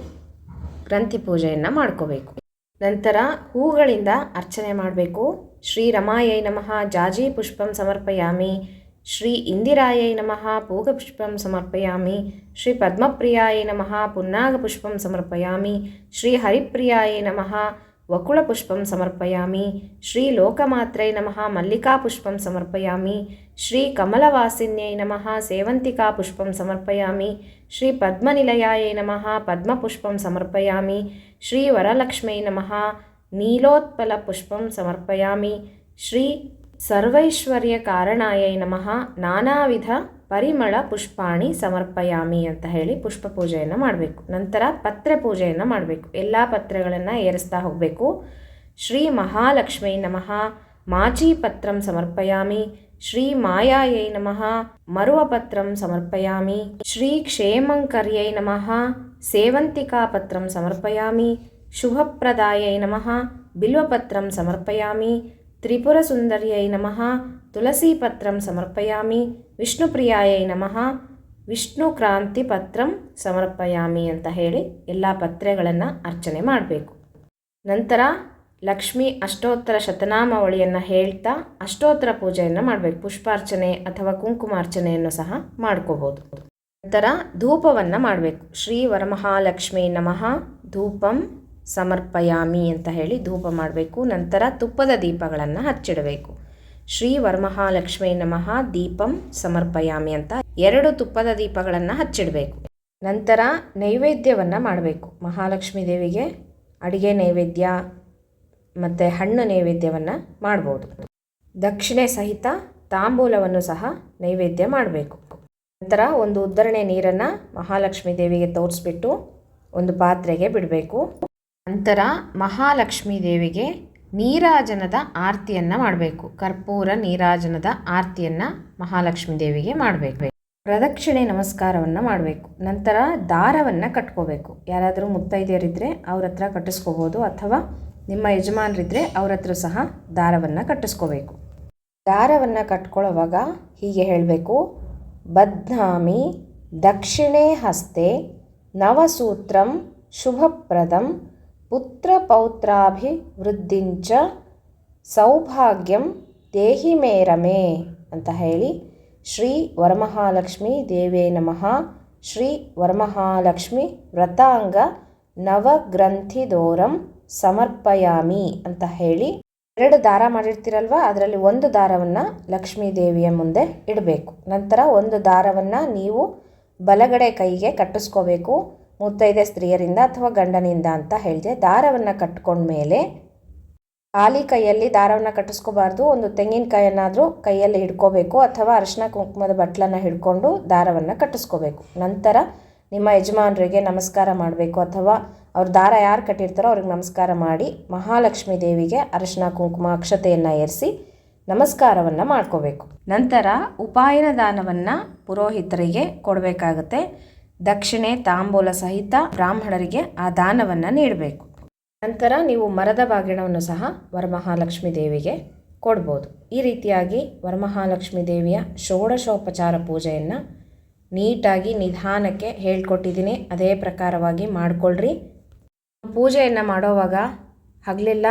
ಗ್ರಂಥಿ ಪೂಜೆಯನ್ನು ಮಾಡ್ಕೋಬೇಕು. ನಂತರ ಹೂಗಳಿಂದ ಅರ್ಚನೆ ಮಾಡಬೇಕು. ಶ್ರೀ ರಮಾಯೈ ನಮಃ ಜಾಜಿ ಪುಷ್ಪಂ ಸಮರ್ಪಯಾಮಿ ಶ್ರೀ ಇಂದಿರಾಯೈ ನಮಃ ಪೂಗಪುಷ್ಪಂ ಸಮರ್ಪಯಾಮಿ. ಶ್ರೀ ಪದ್ಮಪ್ರಿಯಾಯೈ ನಮಃ ಪುನ್ನಾಗಪುಷ್ಪಂ ಸಮರ್ಪಯಾಮಿ. ಶ್ರೀ ಹರಿಪ್ರಿಯಾಯೈ ನಮಃ ವಕುಳಪುಷ್ಪಂ ಸಮರ್ಪಯಾಮಿ. ಶ್ರೀ ಲೋಕಮಾತ್ರೈ ನಮಃ ಮಲ್ಲಿಕಾಪುಷ್ಪಂ ಸಮರ್ಪಯಾಮಿ. ಶ್ರೀ ಕಮಲವಾಸಿನ್ಯೈ ನಮಃ ಸೇವಂತಿಕಾಪುಷ್ಪಂ ಸಮರ್ಪಯಾಮಿ. ಶ್ರೀ ಪದ್ಮನಿಲಯಾಯೈ ನಮಃ ಪದ್ಮಪುಷ್ಪಂ ಸಮರ್ಪಯಾಮಿ. ಶ್ರೀ ವರಲಕ್ಷ್ಮೈ ನಮಃ ನೀಲೋತ್ಪಲಪುಷ್ಪಂ ಸಮರ್ಪಯಾಮಿ. ಶ್ರೀ ಸರ್ವೈಶ್ವರ್ಯಕಾರಣಾಯೈ ನಮಃ ನಾನಾವಿಧ ಪರಿಮಳ ಪುಷ್ಪಾಣಿ ಸಮರ್ಪಯಾಮಿ ಅಂತ ಹೇಳಿ ಪುಷ್ಪ ಪೂಜೆಯನ್ನು ಮಾಡಬೇಕು. ನಂತರ ಪತ್ರೆ ಪೂಜೆಯನ್ನು ಮಾಡಬೇಕು. ಎಲ್ಲ ಪತ್ರೆಗಳನ್ನು ಏರಿಸ್ತಾ ಹೋಗಬೇಕು. ಶ್ರೀ ಮಹಾಲಕ್ಷ್ಮೈ ನಮಃ ಮಾಚೀಪತ್ರಂ ಸಮರ್ಪಯಾಮಿ. ಶ್ರೀ ಮಾಯಾಯೈ ನಮಃ ಮರುವಪತ್ರಂ ಸಮರ್ಪಯಾಮಿ. ಶ್ರೀ ಕ್ಷೇಮಂಕರ್ಯೈ ನಮಃ ಸೇವಂತಿಕಾಪತ್ರಂ ಸಮರ್ಪಯಾಮಿ. ಶುಭಪ್ರದಾಯೈ ನಮಃ ಬಿಲ್ವಪತ್ರಂ ಸಮರ್ಪಯಾಮಿ. ತ್ರಿಪುರಸುಂದರ್ಯೈ ನಮಃ ತುಳಸೀಪತ್ರಂ ಸಮರ್ಪಯಾಮಿ. ವಿಷ್ಣುಪ್ರಿಯಾಯೈ ನಮಃ ವಿಷ್ಣುಕ್ರಾಂತಿಪತ್ರಂ ಸಮರ್ಪಯಾಮಿ ಅಂತ ಹೇಳಿ ಎಲ್ಲ ಪತ್ರೆಗಳನ್ನು ಅರ್ಚನೆ ಮಾಡಬೇಕು. ನಂತರ ಲಕ್ಷ್ಮೀ ಅಷ್ಟೋತ್ತರ ಶತನಾಮಾವಳಿಯನ್ನು ಹೇಳ್ತಾ ಅಷ್ಟೋತ್ತರ ಪೂಜೆಯನ್ನು ಮಾಡಬೇಕು. ಪುಷ್ಪಾರ್ಚನೆ ಅಥವಾ ಕುಂಕುಮಾರ್ಚನೆಯನ್ನು ಸಹ ಮಾಡ್ಕೋಬೋದು. ನಂತರ ಧೂಪವನ್ನು ಮಾಡಬೇಕು. ಶ್ರೀ ವರಮಹಾಲಕ್ಷ್ಮೀ ನಮಃ ಧೂಪಂ ಸಮರ್ಪಯಾಮಿ ಅಂತ ಹೇಳಿ ಧೂಪ ಮಾಡಬೇಕು. ನಂತರ ತುಪ್ಪದ ದೀಪಗಳನ್ನು ಹಚ್ಚಿಡಬೇಕು. ಶ್ರೀ ವರಮಹಾಲಕ್ಷ್ಮೀ ನಮಃ ದೀಪಂ ಸಮರ್ಪಯಾಮಿ ಅಂತ 2 ತುಪ್ಪದ ದೀಪಗಳನ್ನು ಹಚ್ಚಿಡಬೇಕು. ನಂತರ ನೈವೇದ್ಯವನ್ನು ಮಾಡಬೇಕು. ಮಹಾಲಕ್ಷ್ಮೀ ದೇವಿಗೆ ಅಡಿಗೆ ನೈವೇದ್ಯ ಮತ್ತು ಹಣ್ಣು ನೈವೇದ್ಯವನ್ನು ಮಾಡ್ಬೋದು. ದಕ್ಷಿಣೆ ಸಹಿತ ತಾಂಬೂಲವನ್ನು ಸಹ ನೈವೇದ್ಯ ಮಾಡಬೇಕು. ನಂತರ ಒಂದು ಉದ್ದರಣೆ ನೀರನ್ನು ಮಹಾಲಕ್ಷ್ಮೀ ದೇವಿಗೆ ತೋರಿಸ್ಬಿಟ್ಟು ಒಂದು ಪಾತ್ರೆಗೆ ಬಿಡಬೇಕು. ನಂತರ ಮಹಾಲಕ್ಷ್ಮೀ ದೇವಿಗೆ ನೀರಾಜನದ ಆರತಿಯನ್ನು ಮಾಡಬೇಕು. ಕರ್ಪೂರ ನೀರಾಜನದ ಆರತಿಯನ್ನು ಮಹಾಲಕ್ಷ್ಮೀ ದೇವಿಗೆ ಮಾಡಬೇಕು. ಪ್ರದಕ್ಷಿಣೆ ನಮಸ್ಕಾರವನ್ನು ಮಾಡಬೇಕು. ನಂತರ ದಾರವನ್ನು ಕಟ್ಕೋಬೇಕು. ಯಾರಾದರೂ ಮುತ್ತೈದೆಯರಿದ್ದರೆ ಅವ್ರ ಹತ್ರ ಕಟ್ಟಿಸ್ಕೋಬೋದು, ಅಥವಾ ನಿಮ್ಮ ಯಜಮಾನರಿದ್ದರೆ ಅವ್ರ ಹತ್ರ ಸಹ ದಾರವನ್ನು ಕಟ್ಟಿಸ್ಕೋಬೇಕು. ದಾರವನ್ನು ಕಟ್ಕೊಳ್ಳೋವಾಗ ಹೀಗೆ ಹೇಳಬೇಕು: ಬಧ್ನಾಮಿ ದಕ್ಷಿಣೇ ಹಸ್ತೆ ನವಸೂತ್ರಂ ಶುಭಪ್ರದಂ ಪುತ್ರ ಪೌತ್ರಾಭಿವೃದ್ಧಿಂಚ ಸೌಭಾಗ್ಯಂ ದೇಹಿ ಮೇ ರಮೇ ಅಂತ ಹೇಳಿ ಶ್ರೀ ವರಮಹಾಲಕ್ಷ್ಮೀ ದೇವೇ ನಮಃ ಶ್ರೀ ವರಮಹಾಲಕ್ಷ್ಮಿ ವ್ರತಾಂಗ ನವಗ್ರಂಥಿದೋರಂ ಸಮರ್ಪಯಾಮಿ ಅಂತ ಹೇಳಿ 2 ದಾರ ಮಾಡಿರ್ತೀರಲ್ವ, ಅದರಲ್ಲಿ ಒಂದು ದಾರವನ್ನು ಲಕ್ಷ್ಮೀ ದೇವಿಯ ಮುಂದೆ ಇಡಬೇಕು. ನಂತರ ಒಂದು ದಾರವನ್ನು ನೀವು ಬಲಗಡೆ ಕೈಗೆ ಕಟ್ಟಿಸ್ಕೋಬೇಕು. ಮುತ್ತೈದೆ ಸ್ತ್ರೀಯರಿಂದ ಅಥವಾ ಗಂಡನಿಂದ ಅಂತ ಹೇಳಿದೆ. ದಾರವನ್ನು ಕಟ್ಕೊಂಡ್ಮೇಲೆ ಖಾಲಿ ಕೈಯಲ್ಲಿ ದಾರವನ್ನು ಕಟ್ಟಿಸ್ಕೋಬಾರ್ದು. ಒಂದು ತೆಂಗಿನಕಾಯನ್ನಾದರೂ ಕೈಯಲ್ಲಿ ಹಿಡ್ಕೋಬೇಕು, ಅಥವಾ ಅರಿಶಿನ ಕುಂಕುಮದ ಬಟ್ಲನ್ನು ಹಿಡ್ಕೊಂಡು ದಾರವನ್ನು ಕಟ್ಟಿಸ್ಕೋಬೇಕು. ನಂತರ ನಿಮ್ಮ ಯಜಮಾನರಿಗೆ ನಮಸ್ಕಾರ ಮಾಡಬೇಕು, ಅಥವಾ ಅವ್ರ ದಾರ ಯಾರು ಕಟ್ಟಿರ್ತಾರೋ ಅವ್ರಿಗೆ ನಮಸ್ಕಾರ ಮಾಡಿ ಮಹಾಲಕ್ಷ್ಮೀ ದೇವಿಗೆ ಅರಿಶಿನ ಕುಂಕುಮ ಅಕ್ಷತೆಯನ್ನು ಏರಿಸಿ ನಮಸ್ಕಾರವನ್ನು ಮಾಡ್ಕೋಬೇಕು. ನಂತರ ಉಪಾಯನ ದಾನವನ್ನು ಪುರೋಹಿತರಿಗೆ ಕೊಡಬೇಕಾಗುತ್ತೆ. ದಕ್ಷಿಣೆ ತಾಂಬೂಲ ಸಹಿತ ಬ್ರಾಹ್ಮಣರಿಗೆ ಆ ದಾನವನ್ನು ನೀಡಬೇಕು. ನಂತರ ನೀವು ಮರದ ಬಾಗಿಣವನ್ನು ಸಹ ವರಮಹಾಲಕ್ಷ್ಮೀ ದೇವಿಗೆ ಕೊಡ್ಬೋದು. ಈ ರೀತಿಯಾಗಿ ವರಮಹಾಲಕ್ಷ್ಮೀ ದೇವಿಯ ಷೋಡಶೋಪಚಾರ ಪೂಜೆಯನ್ನು ನೀಟಾಗಿ ನಿಧಾನಕ್ಕೆ ಹೇಳ್ಕೊಟ್ಟಿದ್ದೀನಿ. ಅದೇ ಪ್ರಕಾರವಾಗಿ ಮಾಡಿಕೊಳ್ಳ್ರಿ. ಪೂಜೆಯನ್ನು ಮಾಡೋವಾಗ ಹಗಲೆಲ್ಲ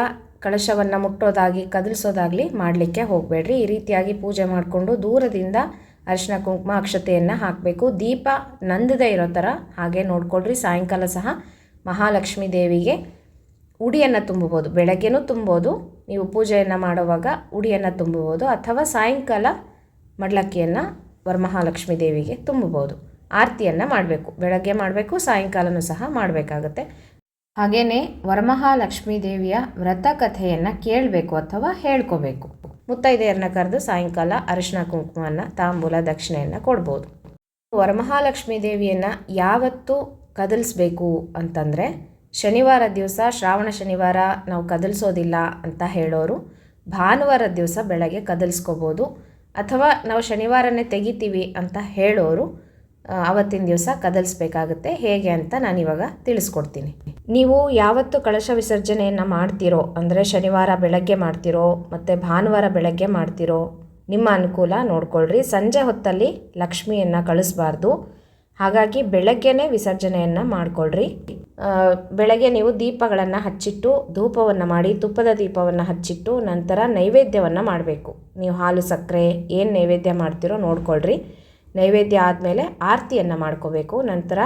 ಕಳಶವನ್ನು ಮುಟ್ಟೋದಾಗಿ ಕದಲಿಸೋದಾಗಲಿ ಮಾಡಲಿಕ್ಕೆ ಹೋಗಬೇಡ್ರಿ. ಈ ರೀತಿಯಾಗಿ ಪೂಜೆ ಮಾಡಿಕೊಂಡು ದೂರದಿಂದ ಅರಿಶಿನ ಕುಂಕುಮ ಅಕ್ಷತೆಯನ್ನು ಹಾಕಬೇಕು. ದೀಪ ನಂದದೇ ಇರೋ ಥರ ಹಾಗೆ ನೋಡ್ಕೊಳ್ರಿ. ಸಾಯಂಕಾಲ ಸಹ ಮಹಾಲಕ್ಷ್ಮೀ ದೇವಿಗೆ ಉಡಿಯನ್ನು ತುಂಬಬೋದು. ಬೆಳಗ್ಗೆನೂ ತುಂಬೋದು, ನೀವು ಪೂಜೆಯನ್ನು ಮಾಡುವಾಗ ಉಡಿಯನ್ನು ತುಂಬಬೋದು, ಅಥವಾ ಸಾಯಂಕಾಲ ಮಡ್ಲಕ್ಕಿಯನ್ನು ವರಮಹಾಲಕ್ಷ್ಮೀ ದೇವಿಗೆ ತುಂಬಬೋದು. ಆರತಿಯನ್ನು ಮಾಡಬೇಕು. ಬೆಳಗ್ಗೆ ಮಾಡಬೇಕು, ಸಾಯಂಕಾಲನೂ ಸಹ ಮಾಡಬೇಕಾಗತ್ತೆ. ಹಾಗೆಯೇ ವರಮಹಾಲಕ್ಷ್ಮೀ ದೇವಿಯ ವ್ರತ ಕಥೆಯನ್ನು ಕೇಳಬೇಕು ಅಥವಾ ಹೇಳ್ಕೋಬೇಕು. ಮುತ್ತೈದೆಯರನ್ನ ಕರೆದು ಸಾಯಂಕಾಲ ಅರಿಶಿನ ಕುಂಕುಮವನ್ನು ತಾಂಬೂಲ ದಕ್ಷಿಣೆಯನ್ನು ಕೊಡ್ಬೋದು. ವರಮಹಾಲಕ್ಷ್ಮೀ ದೇವಿಯನ್ನು ಯಾವತ್ತೂ ಕದಲಿಸ್ಬೇಕು ಅಂತಂದರೆ ಶನಿವಾರ ದಿವಸ, ಶ್ರಾವಣ ಶನಿವಾರ ನಾವು ಕದಲಿಸೋದಿಲ್ಲ ಅಂತ ಹೇಳೋರು ಭಾನುವಾರ ದಿವಸ ಬೆಳಗ್ಗೆ ಕದಲಿಸ್ಕೋಬೋದು, ಅಥವಾ ನಾವು ಶನಿವಾರನೇ ತೆಗಿತೀವಿ ಅಂತ ಹೇಳೋರು ಆವತ್ತಿನ ದಿವಸ ಕದಲಿಸ್ಬೇಕಾಗುತ್ತೆ. ಹೇಗೆ ಅಂತ ನಾನಿವಾಗ ತಿಳಿಸ್ಕೊಡ್ತೀನಿ. ನೀವು ಯಾವತ್ತು ಕಳಶ ವಿಸರ್ಜನೆಯನ್ನು ಮಾಡ್ತೀರೋ, ಅಂದರೆ ಶನಿವಾರ ಬೆಳಗ್ಗೆ ಮಾಡ್ತಿರೋ ಮತ್ತು ಭಾನುವಾರ ಬೆಳಗ್ಗೆ ಮಾಡ್ತಿರೋ, ನಿಮ್ಮ ಅನುಕೂಲ ನೋಡ್ಕೊಳ್ರಿ. ಸಂಜೆ ಹೊತ್ತಲ್ಲಿ ಲಕ್ಷ್ಮಿಯನ್ನು ಕಳಿಸ್ಬಾರ್ದು. ಹಾಗಾಗಿ ಬೆಳಗ್ಗೆನೇ ವಿಸರ್ಜನೆಯನ್ನು ಮಾಡಿಕೊಳ್ರಿ. ಬೆಳಗ್ಗೆ ನೀವು ದೀಪಗಳನ್ನು ಹಚ್ಚಿಟ್ಟು ಧೂಪವನ್ನು ಮಾಡಿ ತುಪ್ಪದ ದೀಪವನ್ನು ಹಚ್ಚಿಟ್ಟು ನಂತರ ನೈವೇದ್ಯವನ್ನು ಮಾಡಬೇಕು. ನೀವು ಹಾಲು ಸಕ್ಕರೆ ಏನು ನೈವೇದ್ಯ ಮಾಡ್ತೀರೋ ನೋಡ್ಕೊಳ್ರಿ. ನೈವೇದ್ಯ ಆದಮೇಲೆ ಆರತಿಯನ್ನು ಮಾಡ್ಕೋಬೇಕು. ನಂತರ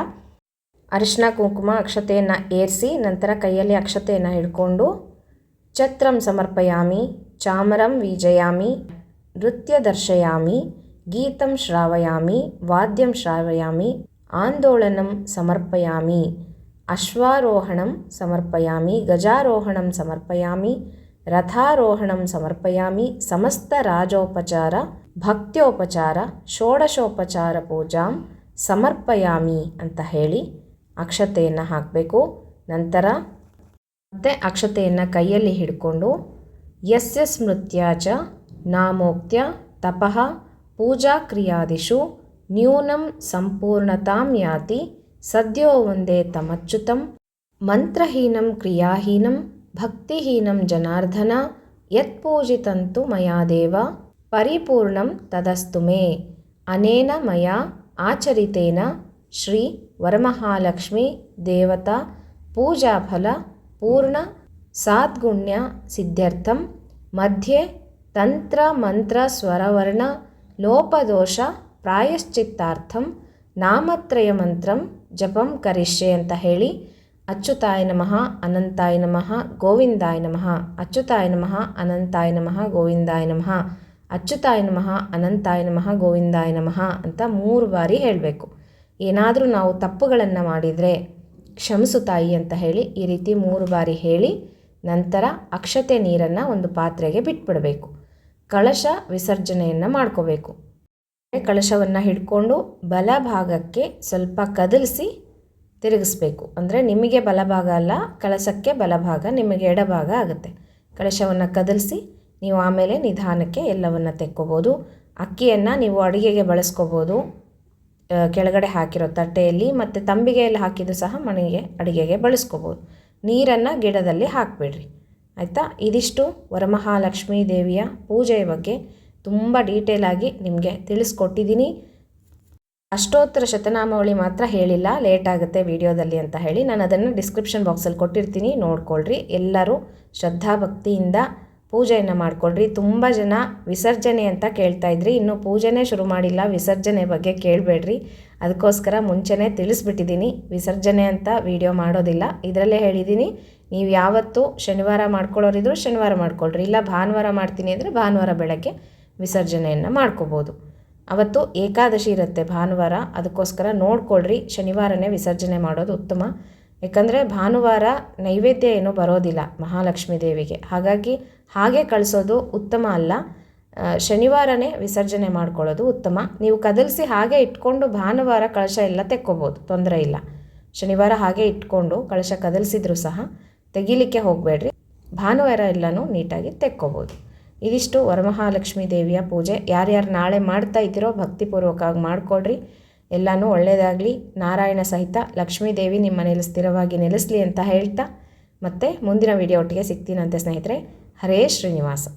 ಅರಿಶಿನ ಕುಂಕುಮ ಅಕ್ಷತೆಯನ್ನು ಏರಿಸಿ ನಂತರ ಕೈಯಲ್ಲಿ ಅಕ್ಷತೆಯನ್ನು ಹಿಡ್ಕೊಂಡು ಛತ್ರಂ ಸಮರ್ಪಯಾಮಿ, ಚಾಮರಂ ವೀಜಯಾಮಿ, ನೃತ್ಯ ದರ್ಶಯಾಮಿ, ಗೀತಂ ಶ್ರಾವಯಾಮಿ, ವಾದ್ಯಂ ಶ್ರಾವಯಾಮಿ, ಆಂದೋಲನಂ ಸಮರ್ಪಯಾಮಿ, ಅಶ್ವಾರೋಹಣಂ ಸಮರ್ಪಯಾಮಿ, ಗಜಾರೋಹಣಂ ಸಮರ್ಪಯಾಮಿ, ರಥಾರೋಹಣಂ ಸಮರ್ಪಯಾಮಿ, ಸಮಸ್ತ ರಾಜೋಪಚಾರ ಭಕ್ತ್ಯೋಪಚಾರ ಷೋಡಶೋಪಚಾರ ಪೂಜಾಂ ಸಮರ್ಪಯಾಮಿ ಅಂತ ಹೇಳಿ ಅಕ್ಷತೆಯನ್ನು ಹಾಕಬೇಕು. ನಂತರ ಮತ್ತೆ ಅಕ್ಷತೆಯನ್ನು ಕೈಯಲ್ಲಿ ಹಿಡ್ಕೊಂಡು ಯಸ್ಯ ಸ್ಮೃತ್ಯ ಚ ನಾಮೋಕ್ತ್ಯ ತಪಃ ಪೂಜಾ ಕ್ರಿಯಾದಿಷು ನ್ಯೂನಂ ಸಂಪೂರ್ಣತಾಂ ಯಾತಿ ಸದ್ಯೋ ವಂದೇ ತಮಚ್ಯುತಂ ಮಂತ್ರಹೀನಂ ಕ್ರಿಯಾಹೀನಂ ಭಕ್ತಿಹೀನಂ ಜನಾರ್ದನ ಯತ್ಪೂಜಿತಂತು ಮಯಾ ದೇವ ಪರಿಪೂರ್ಣಂ ತದಸ್ತು ಮೇ. ಅನೇನ ಮಯಾ ಆಚರಿತೇನ ಶ್ರೀ ವರಮಹಾಲಕ್ಷ್ಮೀ ದೇವತಾ ಪೂಜಾಫಲ ಪೂರ್ಣ ಸಾದ್ಗುಣ್ಯ ಸಿದ್ಧ್ಯರ್ಥಂ ಮಧ್ಯೆ ತಂತ್ರ ಮಂತ್ರ ಸ್ವರವರ್ಣ ಲೋಪದೋಷ ಪ್ರಾಯಶ್ಚಿತ್ತಾರ್ಥಂ ನಾಮತ್ರಯ ಮಂತ್ರಂ ಜಪಂ ಕರಿಷ್ಯೆ ಅಂತ ಹೇಳಿ ಅಚ್ಯುತಾಯ ನಮಃ ಅನಂತಾಯ ನಮಃ ಗೋವಿಂದಾಯ ನಮಃ, ಅಚ್ಯುತಾಯ ನಮಃ ಅನಂತಾಯ ನಮಃ ಗೋವಿಂದಾಯ ನಮಃ, ಅಚ್ಯುತಾಯ ನಮಃ ಅನಂತಾಯ ನಮಃ ಗೋವಿಂದಾಯ ನಮಃ ಅಂತ 3 ಬಾರಿ ಹೇಳಬೇಕು. ಏನಾದರೂ ನಾವು ತಪ್ಪುಗಳನ್ನು ಮಾಡಿದರೆ ಕ್ಷಮಿಸು ತಾಯಿ ಅಂತ ಹೇಳಿ ಈ ರೀತಿ 3 ಬಾರಿ ಹೇಳಿ ನಂತರ ಅಕ್ಷತೆ ನೀರನ್ನು ಒಂದು ಪಾತ್ರೆಗೆ ಬಿಟ್ಬಿಡಬೇಕು. ಕಳಶ ವಿಸರ್ಜನೆಯನ್ನು ಮಾಡ್ಕೋಬೇಕು. ಕಳಶವನ್ನು ಹಿಡ್ಕೊಂಡು ಬಲಭಾಗಕ್ಕೆ ಸ್ವಲ್ಪ ಕದಲಿಸಿ ತಿರುಗಿಸ್ಬೇಕು. ಅಂದರೆ ನಿಮಗೆ ಬಲಭಾಗ ಅಲ್ಲ, ಕಳಶಕ್ಕೆ ಬಲಭಾಗ, ನಿಮಗೆ ಎಡಭಾಗ ಆಗುತ್ತೆ. ಕಳಶವನ್ನು ಕದಲಿಸಿ ನೀವು ಆಮೇಲೆ ನಿಧಾನಕ್ಕೆ ಎಲ್ಲವನ್ನು ತೆಕ್ಕೋಬೋದು. ಅಕ್ಕಿಯನ್ನು ನೀವು ಅಡುಗೆಗೆ ಬಳಸ್ಕೋಬೋದು, ಕೆಳಗಡೆ ಹಾಕಿರೋ ತಟ್ಟೆಯಲ್ಲಿ, ಮತ್ತು ತಂಬಿಗೆಯಲ್ಲಿ ಹಾಕಿದ್ದು ಸಹ ಮನೆಗೆ ಅಡುಗೆಗೆ ಬಳಸ್ಕೋಬೋದು. ನೀರನ್ನು ಗಿಡದಲ್ಲಿ ಹಾಕಿಬಿಡ್ರಿ, ಆಯಿತಾ. ಇದಿಷ್ಟು ವರಮಹಾಲಕ್ಷ್ಮೀ ದೇವಿಯ ಪೂಜೆಯ ಬಗ್ಗೆ ತುಂಬ ಡೀಟೇಲಾಗಿ ನಿಮಗೆ ತಿಳಿಸ್ಕೊಟ್ಟಿದ್ದೀನಿ. ಅಷ್ಟೋತ್ತರ ಶತನಾಮಾವಳಿ ಮಾತ್ರ ಹೇಳಿಲ್ಲ, ಲೇಟ್ ಆಗುತ್ತೆ ವಿಡಿಯೋದಲ್ಲಿ ಅಂತ ಹೇಳಿ ನಾನು ಅದನ್ನು ಡಿಸ್ಕ್ರಿಪ್ಷನ್ ಬಾಕ್ಸಲ್ಲಿ ಕೊಟ್ಟಿರ್ತೀನಿ, ನೋಡ್ಕೊಳ್ರಿ. ಎಲ್ಲರೂ ಶ್ರದ್ಧಾಭಕ್ತಿಯಿಂದ ಪೂಜೆಯನ್ನು ಮಾಡಿಕೊಳ್ರಿ. ತುಂಬ ಜನ ವಿಸರ್ಜನೆ ಅಂತ ಕೇಳ್ತಾಯಿದ್ರಿ, ಇನ್ನೂ ಪೂಜೆನೇ ಶುರು ಮಾಡಿಲ್ಲ, ವಿಸರ್ಜನೆ ಬಗ್ಗೆ ಕೇಳಬೇಡ್ರಿ. ಅದಕ್ಕೋಸ್ಕರ ಮುಂಚೆನೇ ತಿಳಿಸ್ಬಿಟ್ಟಿದ್ದೀನಿ, ವಿಸರ್ಜನೆ ಅಂತ ವಿಡಿಯೋ ಮಾಡೋದಿಲ್ಲ. ಇದರಲ್ಲೇ ಹೇಳಿದ್ದೀನಿ, ನೀವು ಯಾವತ್ತು ಶನಿವಾರ ಮಾಡ್ಕೊಳ್ಳೋರಿದ್ರು ಶನಿವಾರ ಮಾಡ್ಕೊಳ್ರಿ, ಇಲ್ಲ ಭಾನುವಾರ ಮಾಡ್ತೀನಿ ಅಂದರೆ ಭಾನುವಾರ ಬೆಳಗ್ಗೆ ವಿಸರ್ಜನೆಯನ್ನು ಮಾಡ್ಕೋಬೋದು. ಅವತ್ತು ಏಕಾದಶಿ ಇರುತ್ತೆ ಭಾನುವಾರ, ಅದಕ್ಕೋಸ್ಕರ ನೋಡ್ಕೊಳ್ರಿ. ಶನಿವಾರನೇ ವಿಸರ್ಜನೆ ಮಾಡೋದು ಉತ್ತಮ. ಯಾಕಂದರೆ ಭಾನುವಾರ ನೈವೇದ್ಯ ಏನೂ ಬರೋದಿಲ್ಲ ಮಹಾಲಕ್ಷ್ಮೀ ದೇವಿಗೆ, ಹಾಗಾಗಿ ಹಾಗೆ ಕಳಿಸೋದು ಉತ್ತಮ ಅಲ್ಲ. ಶನಿವಾರನೇ ವಿಸರ್ಜನೆ ಮಾಡ್ಕೊಳ್ಳೋದು ಉತ್ತಮ. ನೀವು ಕದಲಿಸಿ ಹಾಗೆ ಇಟ್ಕೊಂಡು ಭಾನುವಾರ ಕಳಶ ಎಲ್ಲ ತೆಕ್ಕೋಬೋದು, ತೊಂದರೆ ಇಲ್ಲ. ಶನಿವಾರ ಹಾಗೆ ಇಟ್ಕೊಂಡು ಕಳಶ ಕದಲಿಸಿದ್ರೂ ಸಹ ತೆಗಿಲಿಕ್ಕೆ ಹೋಗಬೇಡ್ರಿ, ಭಾನುವಾರ ಎಲ್ಲನೂ ನೀಟಾಗಿ ತೆಕ್ಕೋಬೋದು. ಇದಿಷ್ಟು ವರಮಹಾಲಕ್ಷ್ಮೀ ದೇವಿಯ ಪೂಜೆ. ಯಾರ್ಯಾರು ನಾಳೆ ಮಾಡ್ತಾ ಇದ್ದೀರೋ ಭಕ್ತಿಪೂರ್ವಕವಾಗಿ ಮಾಡಿಕೊಡ್ರಿ. ಎಲ್ಲನೂ ಒಳ್ಳೆಯದಾಗಲಿ. ನಾರಾಯಣ ಸಹಿತ ಲಕ್ಷ್ಮೀ ದೇವಿ ನಿಮ್ಮ ಮನೇಲಿ ಸ್ಥಿರವಾಗಿ ನೆಲೆಸಲಿ ಅಂತ ಹೇಳ್ತಾ ಮತ್ತೆ ಮುಂದಿನ ವಿಡಿಯೋ ಒಟ್ಟಿಗೆ ಸಿಗ್ತೀನಂತೆ ಸ್ನೇಹಿತರೆ. ಹರೇ ಶ್ರೀನಿವಾಸ.